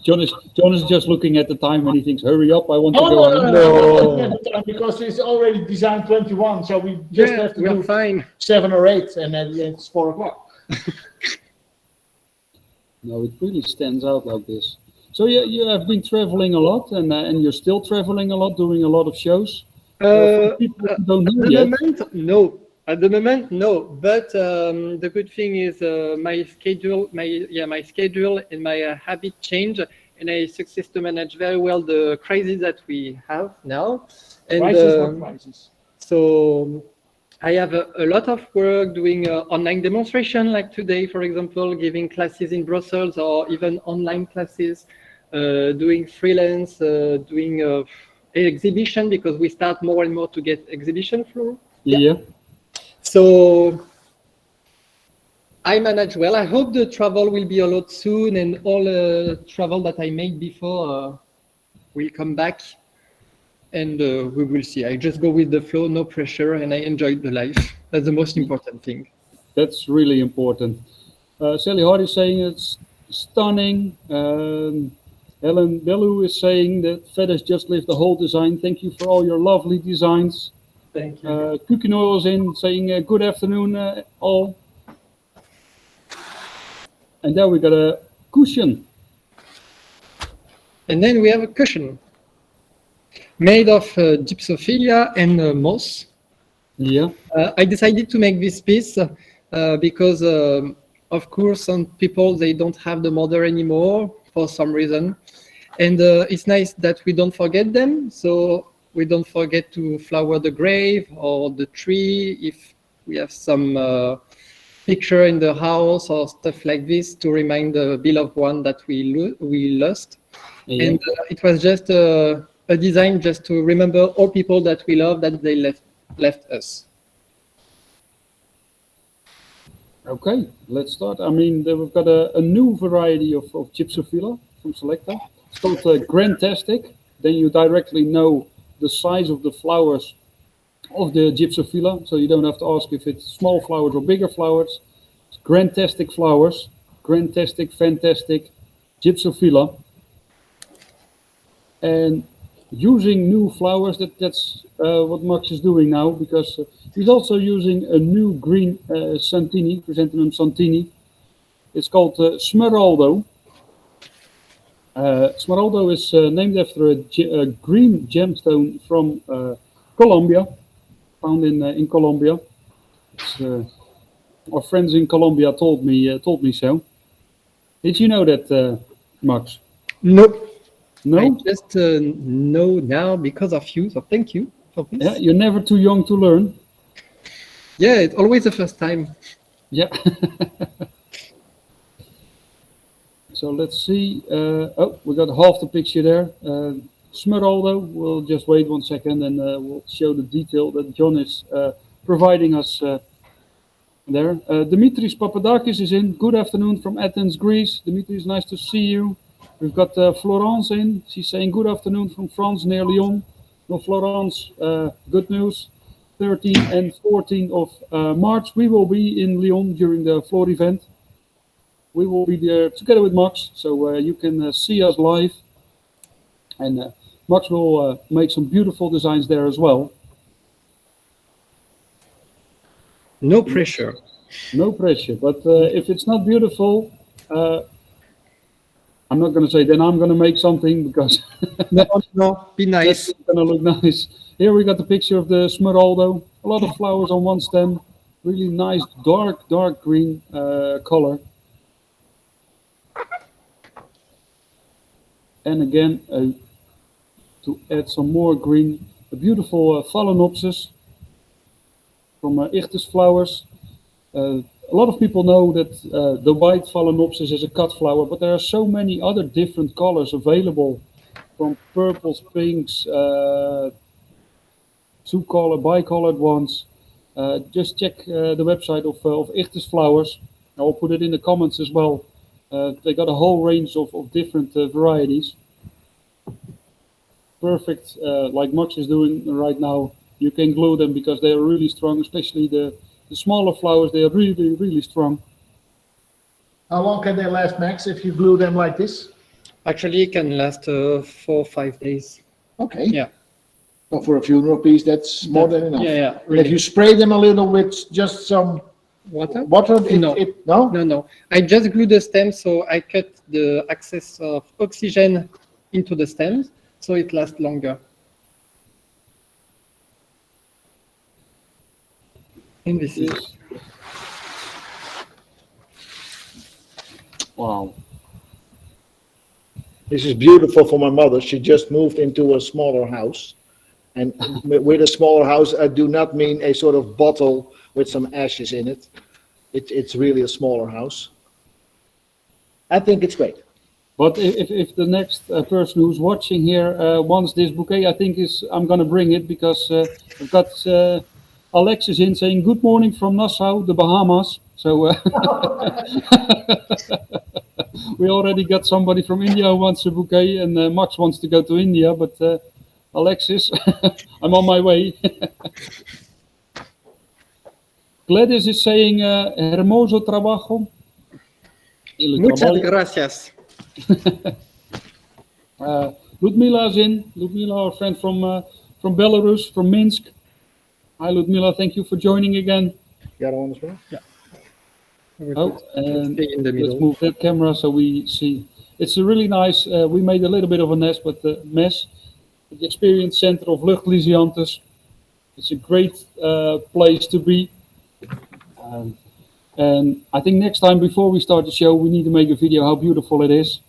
John is just looking at the time and he thinks, "Hurry up! I want to Oh, go home." no, because it's already designed 21, so we just have to we are do fine. 7 or 8, and then it's 4 o'clock. No, it really stands out like this. So you have been traveling a lot, and you're still traveling a lot, doing a lot of shows. For people who don't know yet. No. At the moment, no. But the good thing is my schedule and my habit change, and I success to manage very well the crisis that we have now. And Crisis. so I have a lot of work doing online demonstration, like today, for example, giving classes in Brussels or even online classes, doing freelance, doing exhibition, because we start more and more to get exhibition flow. Yeah. So I manage well. I hope the travel will be a lot soon, and all the travel that I made before will come back, and we will see. I just go with the flow, no pressure, and I enjoy the life. That's the most important thing. That's really important. Sally Hardy is saying it's stunning. Helen Bellew is saying that feathers just lift the whole design. Thank you for all your lovely designs. Thank you. Kukino is in saying good afternoon all. And there we got a cushion. And then we have a cushion made of gypsophilia and moss. Yeah. I decided to make this piece because, of course, some people, they don't have the mother anymore for some reason. And it's nice that we don't forget them. So we don't forget to flower the grave or the tree if we have some picture in the house or stuff like this to remind the beloved one that we lost. Yeah. And it was just a design just to remember all people that we love, that they left us. Okay, let's start. I mean, we've got a new variety of gypsophila from Selecta. It's called Grantastic. Then you directly know the size of the flowers of the gypsophila, so you don't have to ask if it's small flowers or bigger flowers. It's Grantastic flowers, Grantastic, fantastic, gypsophila. And using new flowers, that's what Max is doing now, because he's also using a new green Santini, Chrysanthemum Santini. It's called Smeraldo. Smeraldo is named after a green gemstone from Colombia, found in Colombia. Our friends in Colombia told me so. Did you know that, Max? No. No? I just know now because of you, so thank you for this. Yeah, you're never too young to learn. Yeah, it's always the first time. Yeah. So let's see. Oh, we got half the picture there. Smeraldo. We'll just wait 1 second and we'll show the detail that John is providing us there. Dimitris Papadakis is in. Good afternoon from Athens, Greece. Dimitris, nice to see you. We've got Florence in. She's saying good afternoon from France near Lyon. No, Florence, good news. 13 and 14 of March, we will be in Lyon during the Floor event. We will be there together with Max, so you can see us live. And Max will make some beautiful designs there as well. No pressure. No pressure. But if it's not beautiful, I'm not going to say then I'm going to make something because No, no, be that's nice. going to look nice. Here we got the picture of the Smeraldo. A lot of flowers on one stem. Really nice dark green color. And again, to add some more green, a beautiful Phalaenopsis from Ichthys flowers. A lot of people know that the white Phalaenopsis is a cut flower, but there are so many other different colors available, from purples, pinks, two-color, bicolored ones. Just check the website of Ichthys flowers. I will put it in the comments as well. They got a whole range of different varieties. Perfect, like Max is doing right now. You can glue them because they are really strong, especially the smaller flowers. They are really strong. How long can they last, Max, if you glue them like this? Actually, it can last 4 or 5 days. Okay. Yeah. Well, for a funeral piece, that's more than enough. Yeah, And really. if you spray them a little with just some Water? water, No. no? No. I just glue the stem, so I cut the access of oxygen into the stems, so it lasts longer. And this is Yes. Wow. This is beautiful for my mother. She just moved into a smaller house. And with a smaller house, I do not mean a sort of bottle with some ashes in it. It's really a smaller house. I think it's great. But if the next person who's watching here wants this bouquet, I think I'm going to bring it because I've got Alexis in saying good morning from Nassau, the Bahamas. So we already got somebody from India who wants a bouquet, and Max wants to go to India. But Alexis, I'm on my way. Gladys is saying hermoso trabajo. muchas gracias. Ludmila's in. Ludmila, our friend from Belarus, from Minsk. Hi, Ludmila. Thank you for joining again. You got one as well? Oh, and Stay in the let's middle. move that camera so we see. It's a really nice. We made a little bit of a mess, but mess. The Experience Center of Luchtlysiantes. It's a great place to be. And I think next time, before we start the show, we need to make a video how beautiful it is.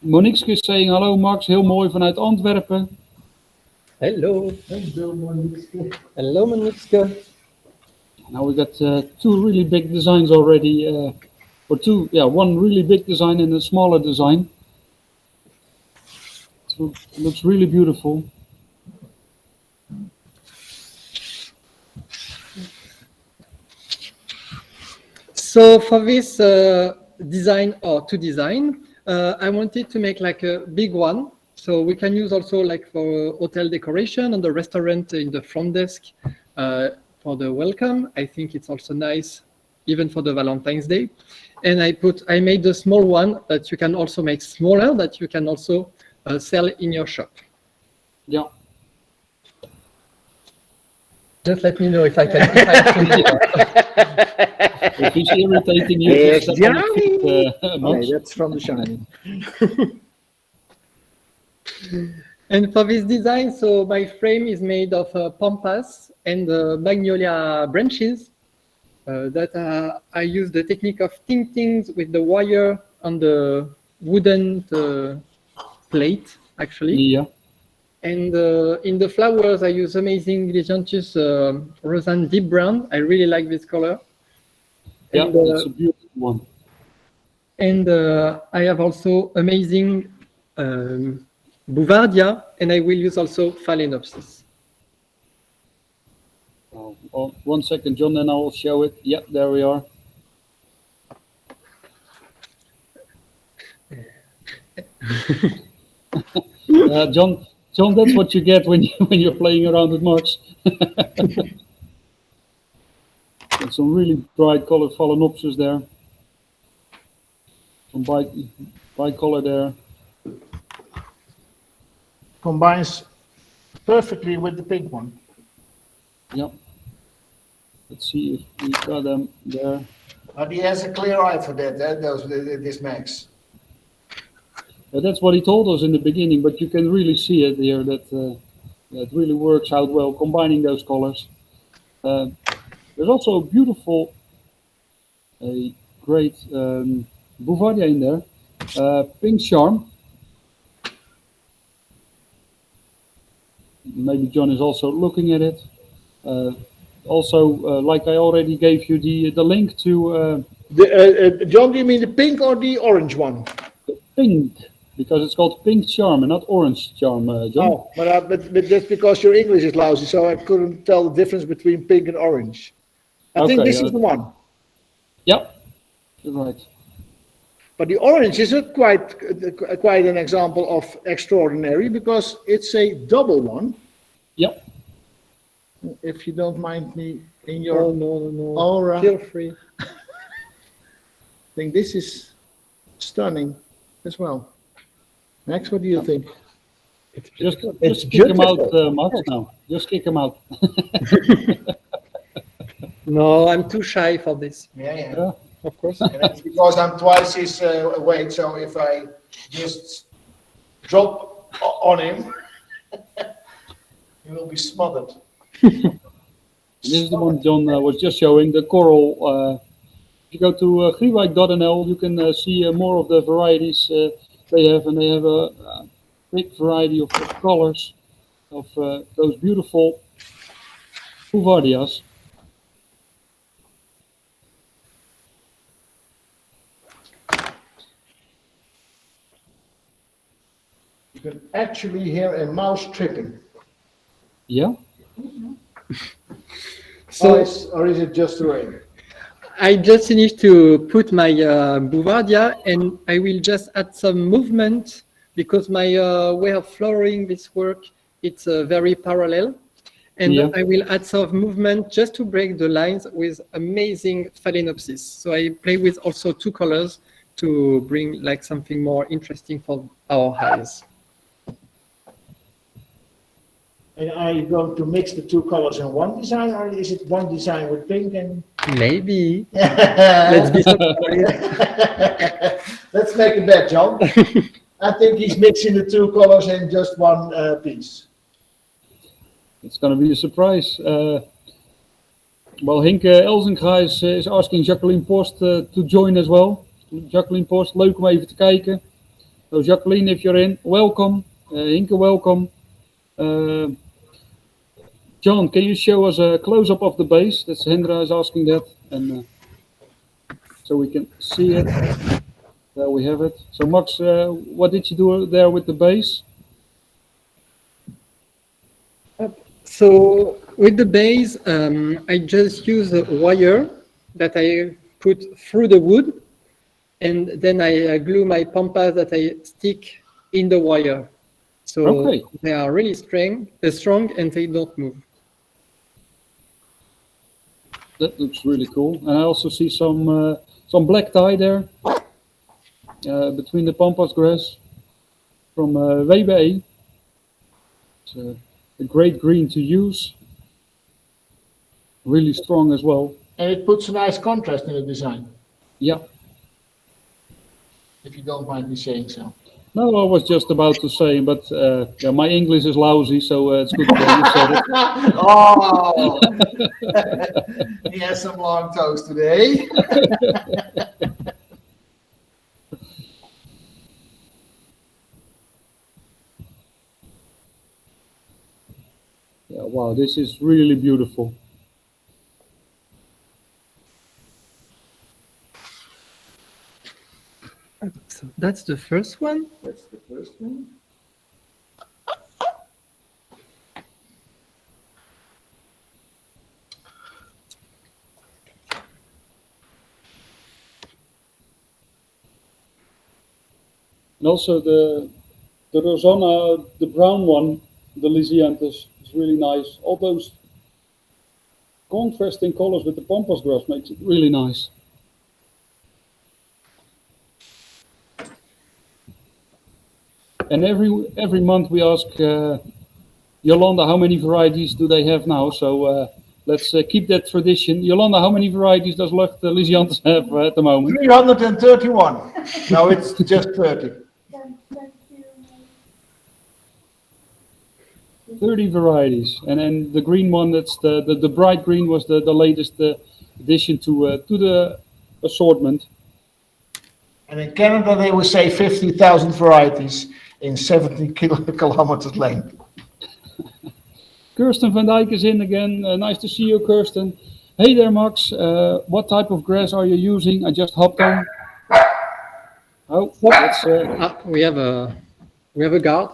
Monique is saying, hallo Max, heel mooi vanuit Antwerpen. Hello. Hello, Monique. Now we got two really big designs already, one really big design and a smaller design. So it looks really beautiful. So for this design or to design, I wanted to make like a big one. So we can use also like for hotel decoration and the restaurant in the front desk for the welcome. I think it's also nice, even for the Valentine's Day. And I made a small one that you can also make smaller, that you can also sell in your shop. Yeah. Just let me know if I can. If he's irritating you, Yes, just step on his feet, Max. Okay, that's from the Shining. And for this design, so my frame is made of Pampas and magnolia branches that I use the technique of tinting with the wire on the wooden plate, actually. Yeah. And in the flowers, I use amazing Legianthus Rosanne Deep Brown. I really like this color. Yeah, And, it's a beautiful one. And I have also amazing Bouvardia, and I will use also Phalaenopsis. Oh, 1 second, John, then I will show it. Yeah, there we are. John, that's what you get when you're playing around with Max. And some really bright colored Phalaenopsis there. Some bicolor there. Combines perfectly with the pink one. Yeah. Let's see if we got them there. But he has a clear eye for that, this Max. That's what he told us in the beginning, but you can really see it here that it really works out well, combining those colors. There's also a beautiful, a great Bouvardia in there, Pink Charm. Maybe John is also looking at it. Also, like I already gave you the link to John, do you mean the pink or the orange one? the pink, because it's called Pink Charm and not Orange Charm, John. Oh, but that's because your English is lousy, so I couldn't tell the difference between pink and orange. I think Okay, this is the one. Yep, you're right. But the orange is quite an example of extraordinary because it's a double one. Yep. If you don't mind me in your Oh, no, aura. feel free. I think this is stunning as well. Max, what do you think? Just It's kick him out, beautiful. Max, now. Just kick him out. No, I'm too shy for this. Yeah, yeah. Yeah. Of course. And it's because I'm twice his weight, so if I just drop on him, he will be smothered. This is the one John was just showing, the coral. If you go to Griewijk.nl, you can see more of the varieties they have, and they have a big variety of colors of those beautiful Bouvardias. You can actually hear a mouse tripping. Yeah. So Or is it just the rain? I just finished to put my Bouvardia, and I will just add some movement because my way of flooring this work, it's very parallel. And Yeah. I will add some movement just to break the lines with amazing phalaenopsis. So I play with also two colors to bring like something more interesting for our eyes. And are you going to mix the two colors in one design, or is it one design with pink and? Maybe. Let's be surprised. Let's make a bet, John. I think he's mixing the two colors in just one piece. It's going to be a surprise. Well, Hinke Elzinga is asking Jacqueline Post to join as well. Jacqueline Post, leuk om even te kijken. So Jacqueline, if you're in, welcome. Hinke, welcome. John, can you show us a close-up of the base? That's Hendra is asking that, and so we can see it. There we have it. So Max, what did you do there with the base? So with the base, I just use a wire that I put through the wood, and then I glue my pampas that I stick in the wire. So Okay. they are really strong, and they don't move. That looks really cool. And I also see some black tie there between the Pampas grass from WBA. It's a great green to use. Really strong as well. And it puts a nice contrast in the design, Yeah. if you don't mind me saying so. No, I was just about to say, but yeah, my English is lousy, so it's good that you said it. Oh, he has some long toes today. Yeah, wow, this is really beautiful. So that's the first one. That's the first one. And also the Rosanna, the brown one, the Lysianthus, is really nice. All those contrasting colors with the Pampas grass makes it really nice. And every month we ask Yolanda how many varieties do they have now. So let's keep that tradition. Yolanda, how many varieties does Lucht Lysianthus have at the moment? 331. No, it's just 30. Then 30 varieties, and then the green one, that's the bright green, was the latest addition to the assortment. And in Canada, they will say 50,000 varieties in 70 kilometers length. Kirsten van Dijk is in again. Nice to see you, Kirsten. Hey there, Max. What type of grass are you using? I just hopped on. Oh, that's, We have a guard.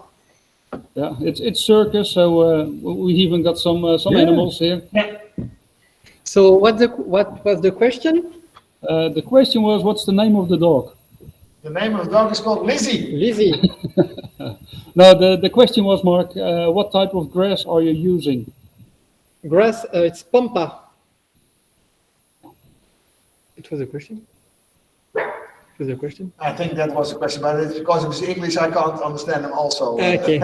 yeah, it's Circus, so we even got some animals here. So what was the question? The question was, what's the name of the dog? The name of the dog is called Lizzie. Lizzie. No, the question was, Mark, what type of grass are you using? Grass, it's Pampas. It was a question? It was a question? I think that was the question, but it's because it's English, I can't understand them also. Okay.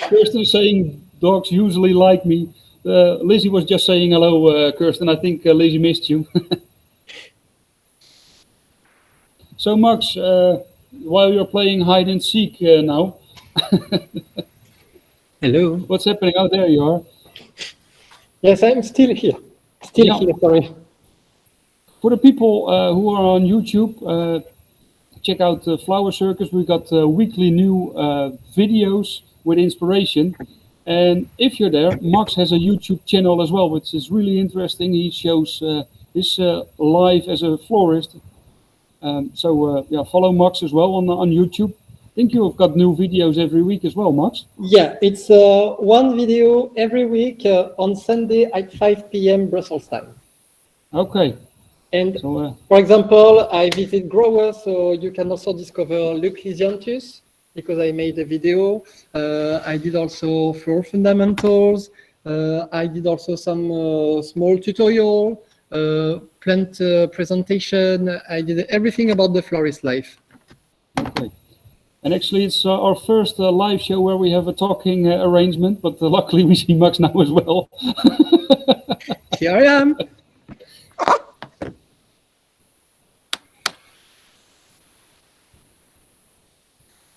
Kirsten is saying dogs usually like me. Lizzie was just saying hello, Kirsten. I think Lizzie missed you. So, Max, while you're playing hide and seek now, Hello. what's happening? Oh, there you are. Yes, I'm still here. Yeah. Sorry. For the people who are on YouTube, check out Flower Circus. We got weekly new videos with inspiration. And if you're there, Max has a YouTube channel as well, which is really interesting. He shows his life as a florist. So yeah, follow Max as well on YouTube. I think you have got new videos every week as well, Max. Yeah, it's one video every week on Sunday at 5 p.m. Brussels time. Okay. And So, for example, I visit growers, so you can also discover Luke Lysianthus because I made a video. I did also floor fundamentals. I did also some small tutorial, plant presentation. I did everything about the florist life. okay. And actually, it's our first live show where we have a talking arrangement, but luckily we see Max now as well. Here I am.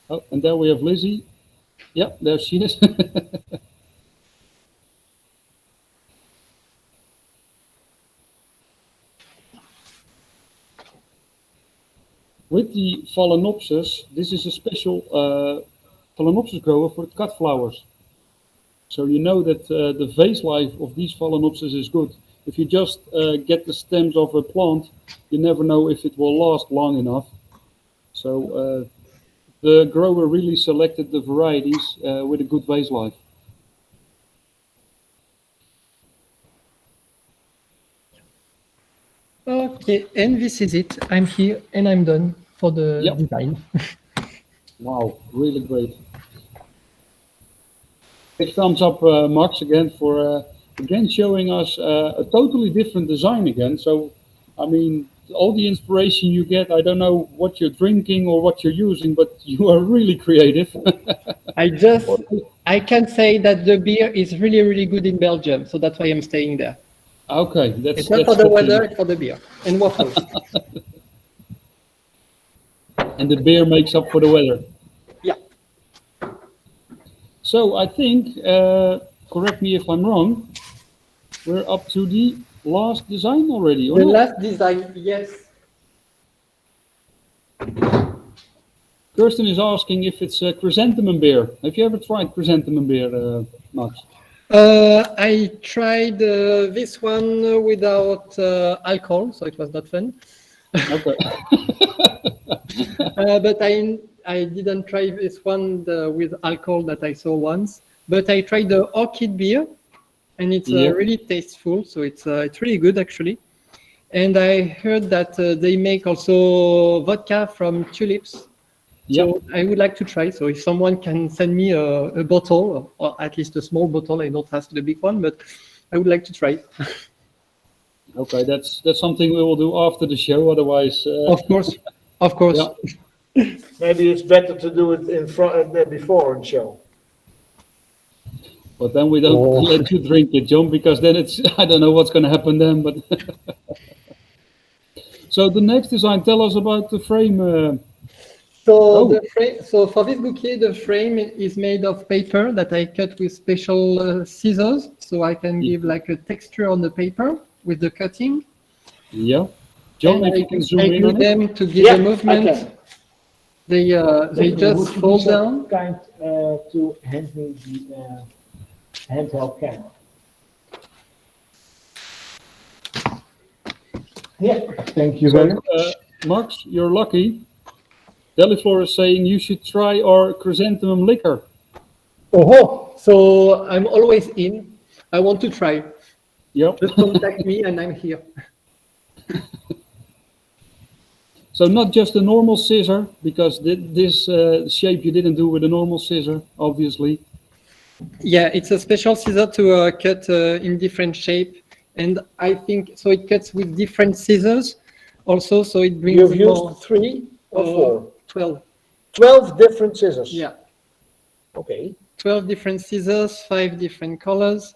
Oh, and there we have Lizzie. Yeah, there she is. With the Phalaenopsis, this is a special Phalaenopsis grower for cut flowers. So you know that the vase life of these Phalaenopsis is good. If you just get the stems of a plant, you never know if it will last long enough. So the grower really selected the varieties with a good vase life. Okay, and this is it. I'm here and I'm done for the Yep. design. Wow, really great. Big thumbs up, Max, again for again showing us a totally different design again. So, I mean, all the inspiration you get, I don't know what you're drinking or what you're using, but you are really creative. I can say that the beer is really, really good in Belgium, so that's why I'm staying there. Okay, that's It's not for the weather, it's for the beer and waffles. And the beer makes up for the weather. Yeah. So I think, correct me if I'm wrong, we're up to the last design already, or The not? last design, yes. Kirsten is asking if it's a chrysanthemum beer. Have you ever tried chrysanthemum beer, Max? I tried this one without alcohol, so it was not fun. Okay. But I didn't try this one with alcohol that I saw once. But I tried the orchid beer, and it's Yeah. really tasteful. So it's really good actually. And I heard that they make also vodka from tulips. Yeah. So I would like to try. So if someone can send me a bottle, or at least a small bottle, I don't ask the big one, but I would like to try. Okay, that's something we will do after the show. Otherwise, Of course, of course. Yeah. Maybe it's better to do it in front before the show. But then we don't let you drink it, John, because then it's, I don't know what's going to happen then. But so the next design, tell us about the frame. The frame. So for this bouquet, the frame is made of paper that I cut with special scissors, so I can give like a texture on the paper with the cutting. Yeah, John, And if you can zoom in on it. them to give the movement. They just fall down. Kind to hand me the handheld camera. Yeah, thank you very So, much. Max, you're lucky. Deliflor is saying you should try our chrysanthemum liquor. Oh, so I'm always in. I want to try. Yep. Just contact me and I'm here. So not just a normal scissor, because this shape you didn't do with a normal scissor, obviously. Yeah, it's a special scissor to cut in different shape. And I think, so it cuts with different scissors also, so it brings You've more. used 3 or 4? 12. 12 different scissors. Yeah. Okay. 12 different scissors, 5 different colors,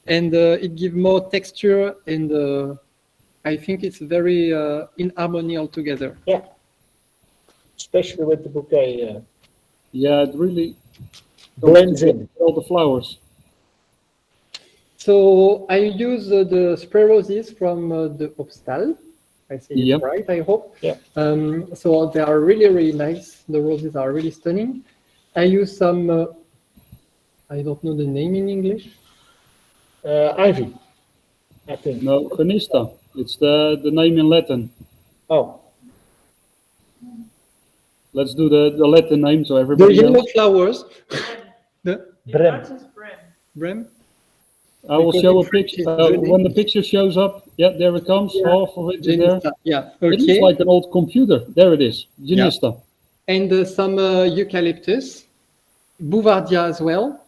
and it gives more texture, and I think it's very in harmony altogether. Yeah. Especially with the bouquet. Yeah, it really Blends in. all the flowers. So I use the spray roses from the Obstal. I say Yep. it right, I hope. Yeah. So they are really, really nice. The roses are really stunning. I use some, I don't know the name in English. Ivy, I think. No, Genista. It's the name in Latin. Oh, Let's do the Latin name so The everybody yellow knows. flowers. The Brem. Brem. I will Because show a in French picture. it's Genista. When the picture shows up, yeah, there it comes. Yeah. Half of it is there. Genista. Yeah. It is Okay. like an old computer. There it is. Genista. And some eucalyptus, bouvardia as well.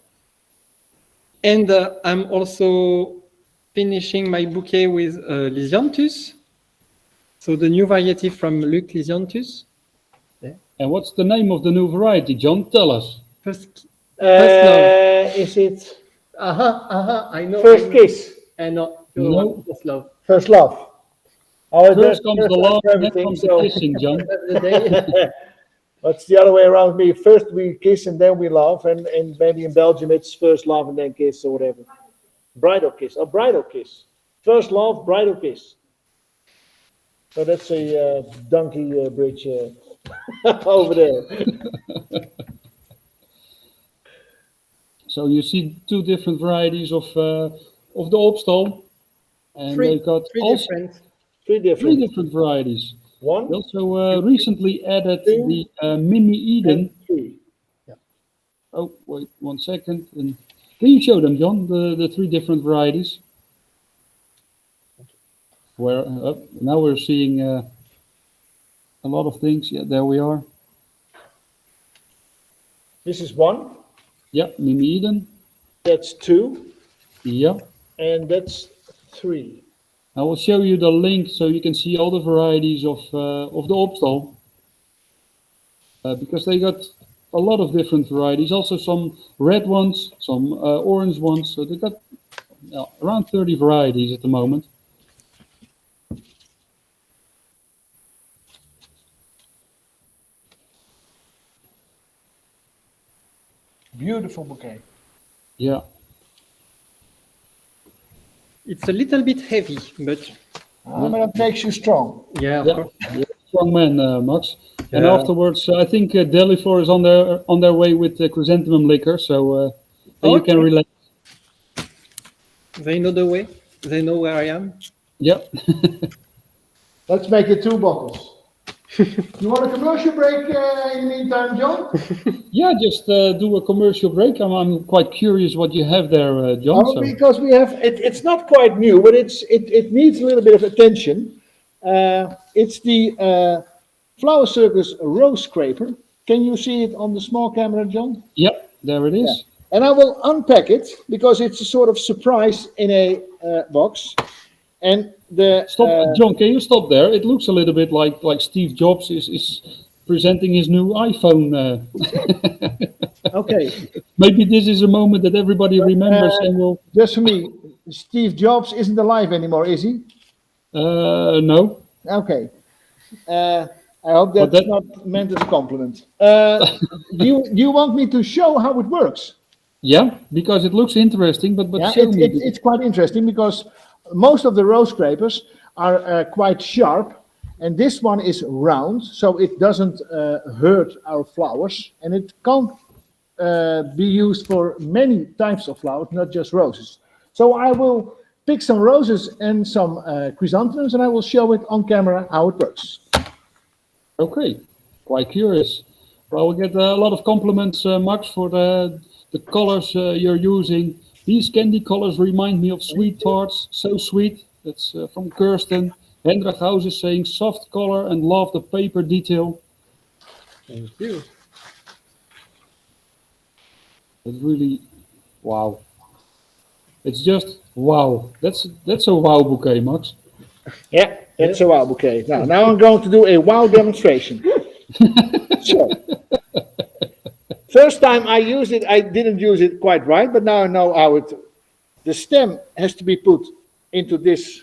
And I'm also finishing my bouquet with Lysianthus. So the new variety from Luc Lysianthus. And what's the name of the new variety, John? Tell us. First love. Is it I know. First Kiss? And no. First love. First Love? Oh, First comes the love, then everything, comes the so kissing, John. That's the day. it's the other way around me. First we kiss and then we love, and maybe in Belgium it's first love and then kiss or whatever. Bridal kiss. Oh, bridal kiss. First love, bridal kiss. So that's a donkey bridge over there. So you see two different varieties of the Obstal, and they've got also Three three different. different varieties. One, They also recently added the Mimi Eden. and 3. Oh, wait 1 second. And can you show them, John, the three different varieties? Where now we're seeing a lot of things. Yeah, there we are. This is 1. Yeah, Mimi Eden. That's 2. Yeah. And that's 3. I will show you the link so you can see all the varieties of the Obstal. Because they got a lot of different varieties. Also some red ones, some orange ones. So they got around 30 varieties at the moment. Beautiful bouquet. Yeah. It's a little bit heavy, but But that makes you strong. yeah, of Yeah. course. Yeah, strong man, Max. And Yeah. afterwards, I think Deliflor is on their way with the chrysanthemum liquor, so then you can Okay. relax. They know the way. They know where I am. Yeah. Let's make it 2 bottles. You want a commercial break in the meantime, John? Yeah, just do a commercial break. I'm quite curious what you have there, John. Oh, So. because we have it's not quite new, but it needs a little bit of attention. It's the Flower Circus Rose Scraper. Can you see it on the small camera, John? Yeah, there it is. And I will unpack it because it's a sort of surprise in a box. And the Stop, John. Can you stop there? It looks a little bit like Steve Jobs is presenting his new iPhone. Okay, Maybe this is a moment that everybody remembers and will. just for me, Steve Jobs isn't alive anymore, is he? No, Okay. I hope But that's that- not meant as a compliment. You want me to show how it works? yeah, because it looks interesting, but Yeah, show me. it's quite interesting because most of the rose scrapers are quite sharp, and this one is round, so it doesn't hurt our flowers, and it can't be used for many types of flowers, not just roses. So I will pick some roses and some chrysanthemums, and I will show it on camera how it works. Okay, quite curious. Well, we get a lot of compliments, Max, for the colors you're using. These candy colors remind me of sweet tarts, so sweet. That's from Kirsten. Hendrik House is saying soft color and love the paper detail. Thank you. It's really, wow. It's just wow. That's a wow bouquet, Max. Yeah, that's a wow bouquet. Now I'm going to do a wow demonstration. So, first time I used it, I didn't use it quite right, but now I know how it. The stem has to be put into this,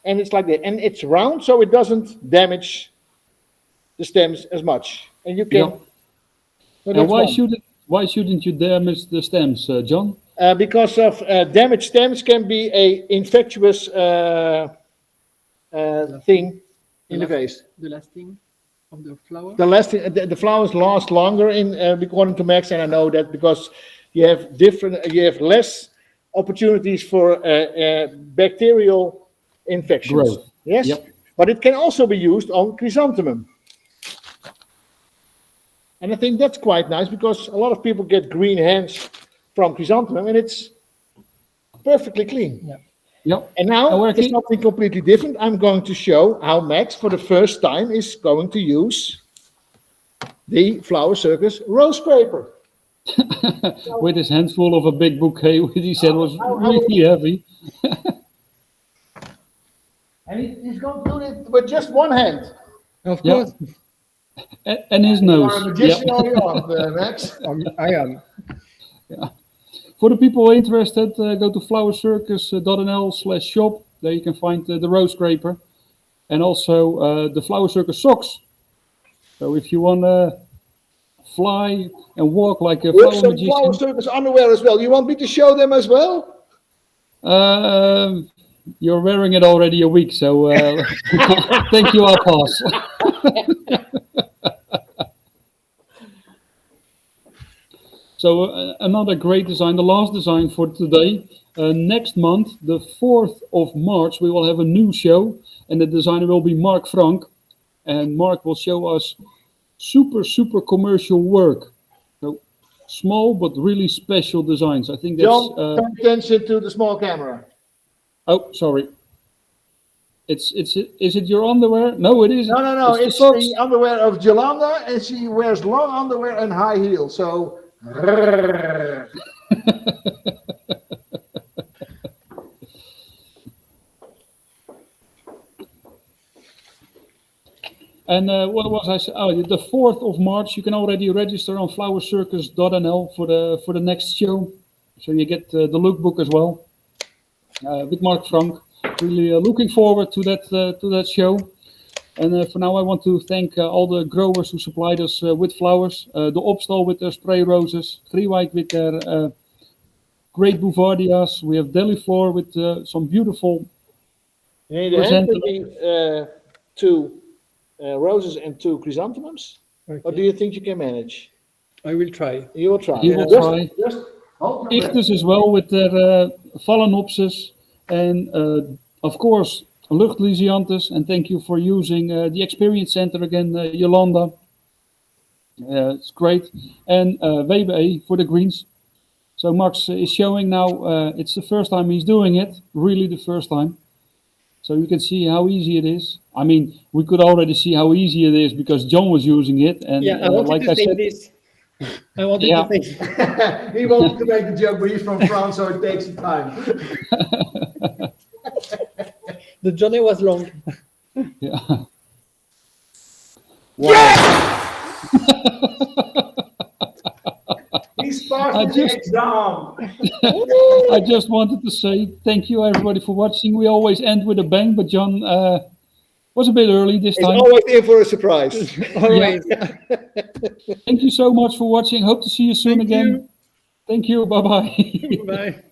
and it's like that, and it's round, so it doesn't damage the stems as much. And you can. Yeah. So And that's why one. shouldn't you damage the stems, John? Because of damaged stems can be a infectious thing in the vase. The lasting of the flower. The flowers last longer in according to Max, and I know that because you have less opportunities for bacterial infections. Growth. Yes, Yep. but it can also be used on chrysanthemum. And I think that's quite nice because a lot of people get green hands from chrysanthemum, and it's perfectly clean. Yeah. Yep. And now And where it's can- something completely different. I'm going to show how Max, for the first time, is going to use the Flower Circus rose scraper. With his hands full of a big bouquet, which he said was really heavy. And he's going to do it with just one hand. Of Yeah. course, And his nose. You're a magician Yep. or you aren't, Max? I am. For the people interested, go to flowercircus.nl/shop. There you can find the rose scraper and also the Flower Circus socks. So if you want to fly and walk like a We have flower some Flower magician, Circus underwear as well. You want me to show them as well? you're wearing it already a week, so thank you, I'll pass. So another great design, the last design for today. Next month, the 4th of March, we will have a new show, and the designer will be Mark Frank, and Mark will show us super commercial work. So small but really special designs. I think that's. John, pay attention to the small camera. Oh, sorry. Is it your underwear? No, it isn't. No. It's the It's socks. the underwear of Jolanda, and she wears long underwear and high heels. So. And what was I saying? Oh, the 4th of March, you can already register on flowercircus.nl for the next show. So you get the lookbook as well with Mark Frank. Really looking forward to that show. And for now, I want to thank all the growers who supplied us with flowers. The Opstal with their spray roses, Griewijk with their great bouvardias. We have Deliflor with some beautiful. You need a hand with the two roses and two chrysanthemums? Okay. Or do you think you can manage? I will try. You will try. You will try. Just hold your breath. Ichthys as well with their Phalaenopsis. And of course, Luchtlysianthus. And thank you for using the Experience Center again, Yolanda. It's great. And WBA for the greens. So Max is showing now, it's the first time he's doing it, really the first time. So you can see how easy it is. I mean, we could already see how easy it is because John was using it. And Yeah, I wanted like to I say said, this. I wanted Yeah. to say. He wanted to make the joke, but he's from France, so it takes time. The journey was long. yeah. passed the exam. I just wanted to say thank you everybody for watching. We always end with a bang, but John was a bit early this It's time. always in for a surprise. Always. Thank you so much for watching. Hope to see you soon Thank again. Thank you. Bye bye. Bye.